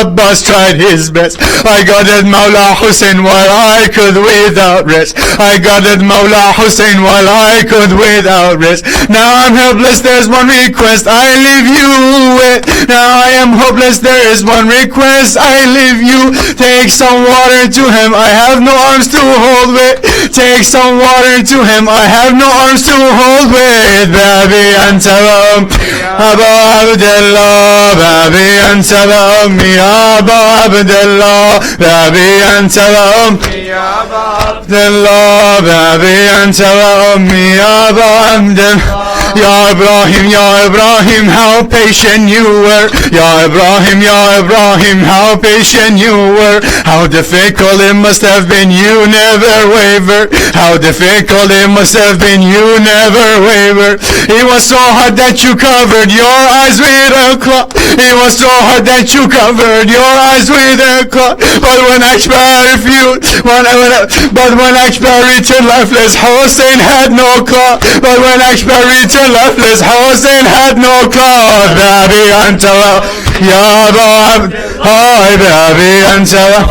Abbas tried his best. I got at Mawla Hussein while I could without rest. I got at Mawla Hussein while I could without rest. Now I'm helpless, there's one request I leave you with. Now I am hopeless, there is one request I leave you. Take some water to him, I have no arms to hold with. Take some water to him, I have no arms to hold with. Baby, anta wa ummi Aba Abdullah. Baby, anta wa ummi Aba Abdullah. Baby, anta wa ummi Aba Abdullah. Baby, anta wa ummi Aba Abdullah. Ya Ibrahim, how patient you were. Ya Ibrahim, how patient you were. How difficult it must have been, you never wavered. How difficult it must have been, you never wavered. It was so hard that you covered your eyes with a cloth. It was so hard that you covered your eyes with a cloth. But when Akbar refused, but when Akbar returned lifeless, Hussein had no cloth. But when Akbar returned lifeless, Hussein had no cloth. Baby, anta wa ya Aba Hi, baby, anta wa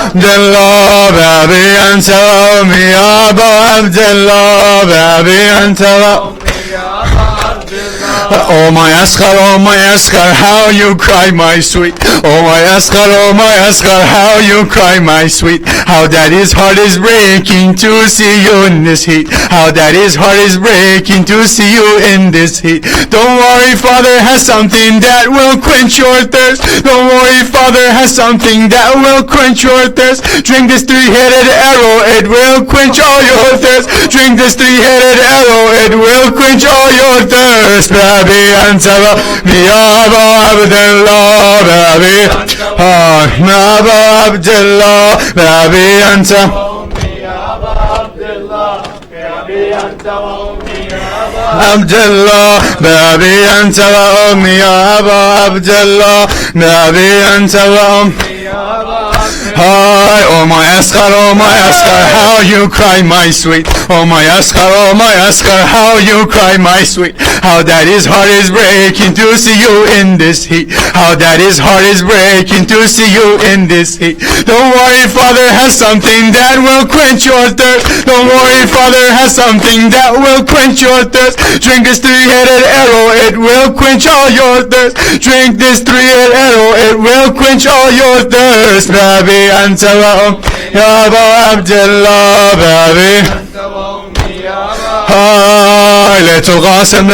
Abdullah. Baby, anta wa ummi ya Aba Abdullah. Baby, anta wa Oh my Asghar, how you cry my sweet. Oh my Asghar, how you cry my sweet. How daddy's heart is breaking to see you in this heat. How daddy's heart is breaking to see you in this heat. Don't worry, father has something that will quench your thirst. Don't worry, father has something that will quench your thirst. Drink this three-headed arrow, it will quench all your thirst. Drink this three-headed arrow, it will quench all your thirst. Baby Antara, Aba Abdullah, baby. Aba Abdullah, baby Antara. Abdullah, baby anta wa ummi ya Aba Abdullah, baby anta wa ummi. Hi, oh my Asghar, how you cry my sweet. Oh my Asghar, how you cry my sweet. How daddy's heart is breaking to see you in this heat. How daddy's heart is breaking to see you in this heat. Don't worry, father has something that will quench your thirst. Don't worry, father has something that will quench your thirst. Drink this three-headed arrow, it will quench all your thirst. Drink this three-headed arrow, it will quench all your thirst. Baby anta wa ya Aba Abdullah, baby. Hi, little Qasim,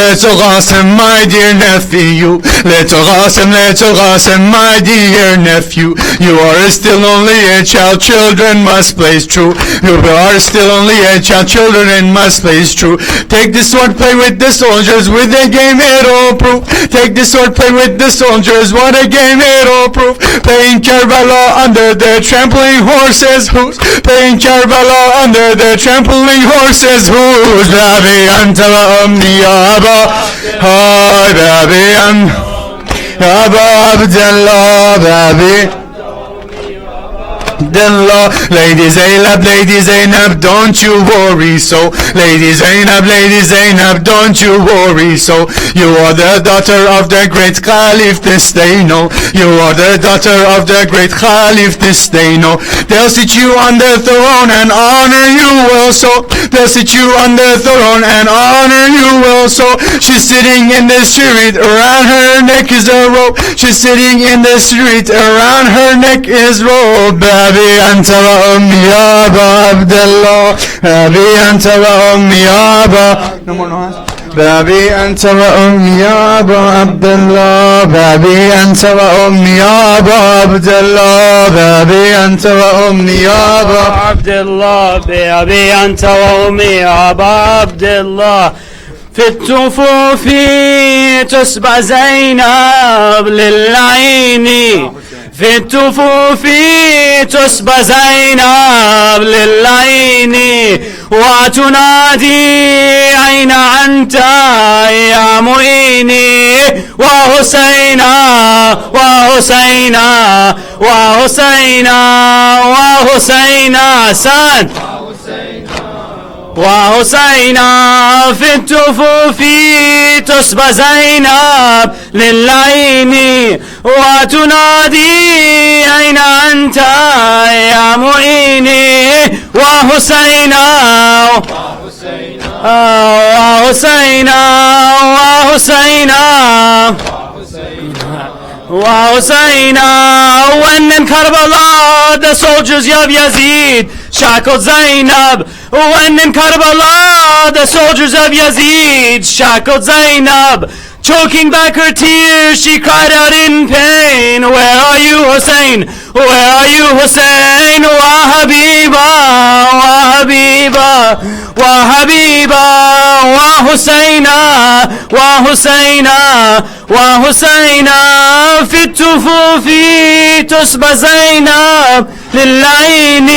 my dear nephew. Little Qasim, my dear nephew. You are still only a child, children must place true. You are still only a child, children must place true. Take this sword, play with the soldiers, with a game it'll prove. Take this sword, play with the soldiers, what a game it'll prove. Playing Karbala under the trampling horses' hooves. Playing Karbala under the trampling horses' hooves. Baby anta wa ummi ya Aba. Hi, baby Aba Abdullah, baby. Lady Zainab, don't you worry so. Lady Zainab, don't you worry so. You are the daughter of the great Caliph Destaino. You are the daughter of the great Caliph Destaino. They'll sit you on the throne and honor you also. They'll sit you on the throne and honor you also. She's sitting in the street, around her neck is a rope. She's sitting in the street, around her neck is rope. Baby anta wa ummi ya Aba Abdullah, baby anta wa ummi ya Aba. No more noise. Baby anta wa ummi ya Aba Abdullah, baby anta wa ummi ya Aba Abdullah, baby anta wa ummi ya Aba Abdullah, baby anta wa ummi ya Aba Abdullah. في الطفوف تسبى زينب للعين. في الطفوف تسبى زينب للعين. وتنادي أين أنت يا معيني. وحسينا وحسينا وحسينا وحسينا سان وحسينا. في الطفوف تسبى زينب للعين. وتنادي أين أنت يا معيني. وحسينا وحسينا وحسينا وحسينا. When in Karbala the soldiers of Yazid shackled Zainab. When in Karbala the soldiers of Yazid shackled Zainab. Choking back her tears, she cried out in pain. Where are you, Hussein? Where are you, Hussein? Wa Habiba, Wa Habiba, Wa Habiba, Wa Husayna, Wa Husayna, Wa Husayna. في الطفوف تسبى زينب للعين.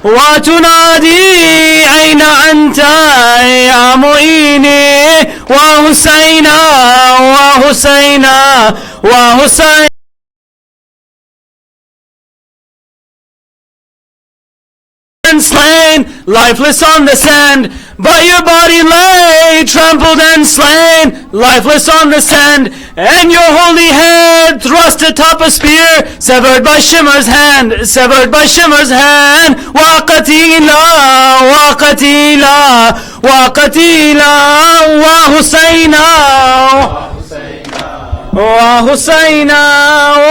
وتنادي أين أنت يا معيني. وحسينا وحسينا وحسين. and slain, lifeless on the sand. But your body lay, trampled and slain, lifeless on the sand. And your holy head thrust atop a spear, severed by Shimmer's hand, severed by Shimmer's hand. وقتيلا وقتيلا وقتيلا وحسينا وحسينا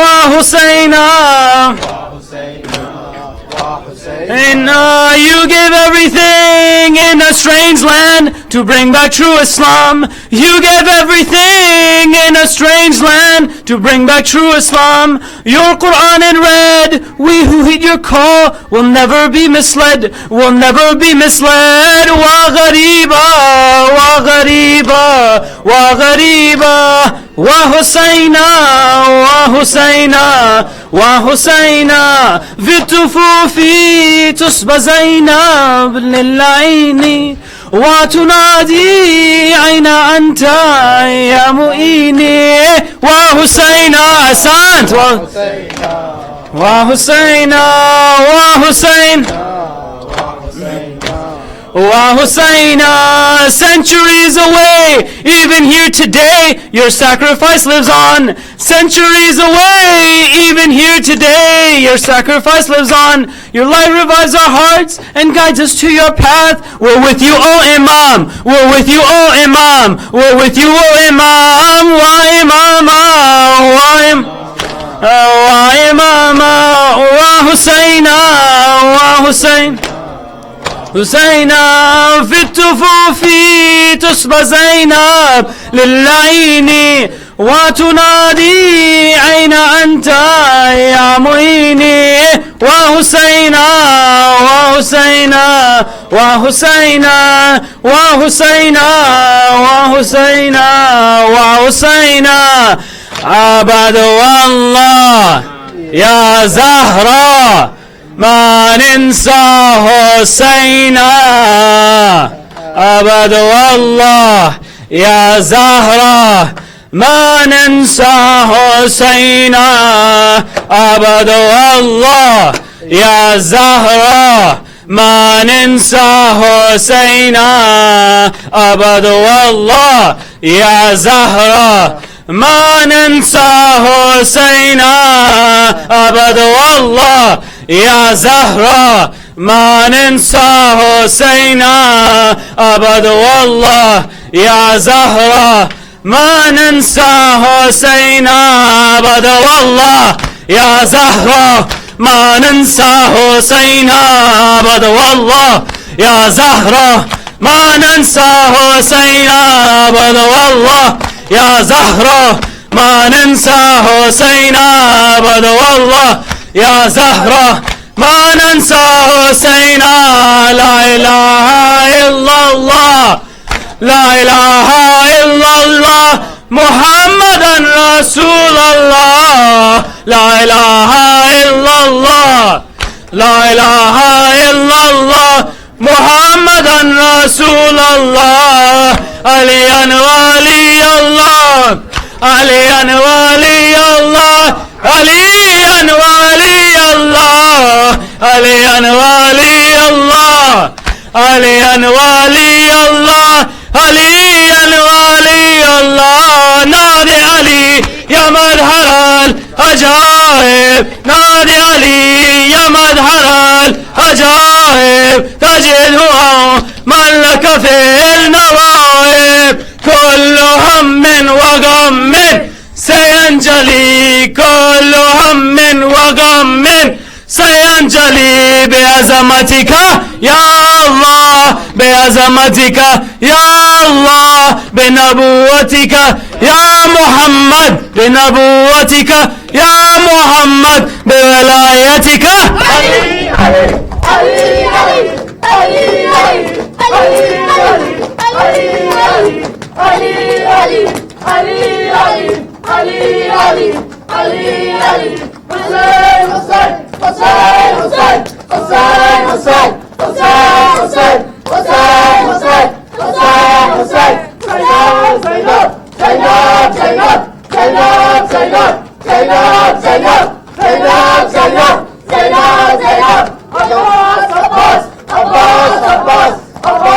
وحسينا. And you gave everything in a strange land to bring back true Islam. You gave everything in a strange land to bring back true Islam. Your Quran in red, we who heed your call will never be misled, will never be misled. Wa ghariba, wa ghariba, wa ghariba, wa Husayna, wa Husayna, wa Husayna. Vitufufi tusba Zainab للعين وتنادي أين أنت يا مؤيني. وحسينا أحسنت وحسينا وحسين وحسينا. Centuries away, even here today, your sacrifice lives on. Centuries away, even here today, your sacrifice lives on. Your light revives our hearts and guides us to your path. We're with you, O Imam. We're with you, O Imam. We're with you, O Imam. Wa Imama, wa Imama, wa Husayna, wa Husayn. حسينا في التفوف تصبى زينب للعين وتنادي أين أنت يا معيني. وحسينا وحسينا وحسينا وحسينا وحسينا وحسينا. عبد والله يا زهرة ما ننسى حسينا. أبد والله يا زهرة ما ننسى حسينا. أبد والله يا زهرة ما ننسى حسينا. أبد والله يا زهرة ما ننسى حسينا. أبد والله يا زهرة ما ننسى حسينا. أبد والله يا زهرة ما ننسى حسينا. أبد والله يا زهرة ما ننسى حسينا. أبد والله يا زهرة ما ننسى حسينا. أبد والله يا زهرة ما ننسى حسينا. أبد والله يا زهرة ما ننسى حسينا. لا إله إلا الله لا إله إلا الله محمدا رسول الله. لا إله إلا الله لا إله إلا الله محمدا رسول الله. عليا ولي الله عليا ولي الله عليا ولي الله عليا ولي الله عليا ولي الله عليا ولي الله. نادي علي يا مظهر العجائب نادي علي يا مظهر العجائب. تجده من لك في النوائب كل هم وغم سينجلي. كل هم وغم سينجلي بعظمتك يا الله بعظمتك يا الله بنبوتك يا محمد بنبوتك يا محمد بولايتك. علي علي علي علي علي علي علي علي علي علي علي علي علي. حسين حسين حسين حسين حسين حسين حسين حسين حسين حسين حسين. زينب زينب زينب زينب زينب زينب زينب زينب زينب زينب زينب. عباس عباس Mubarak.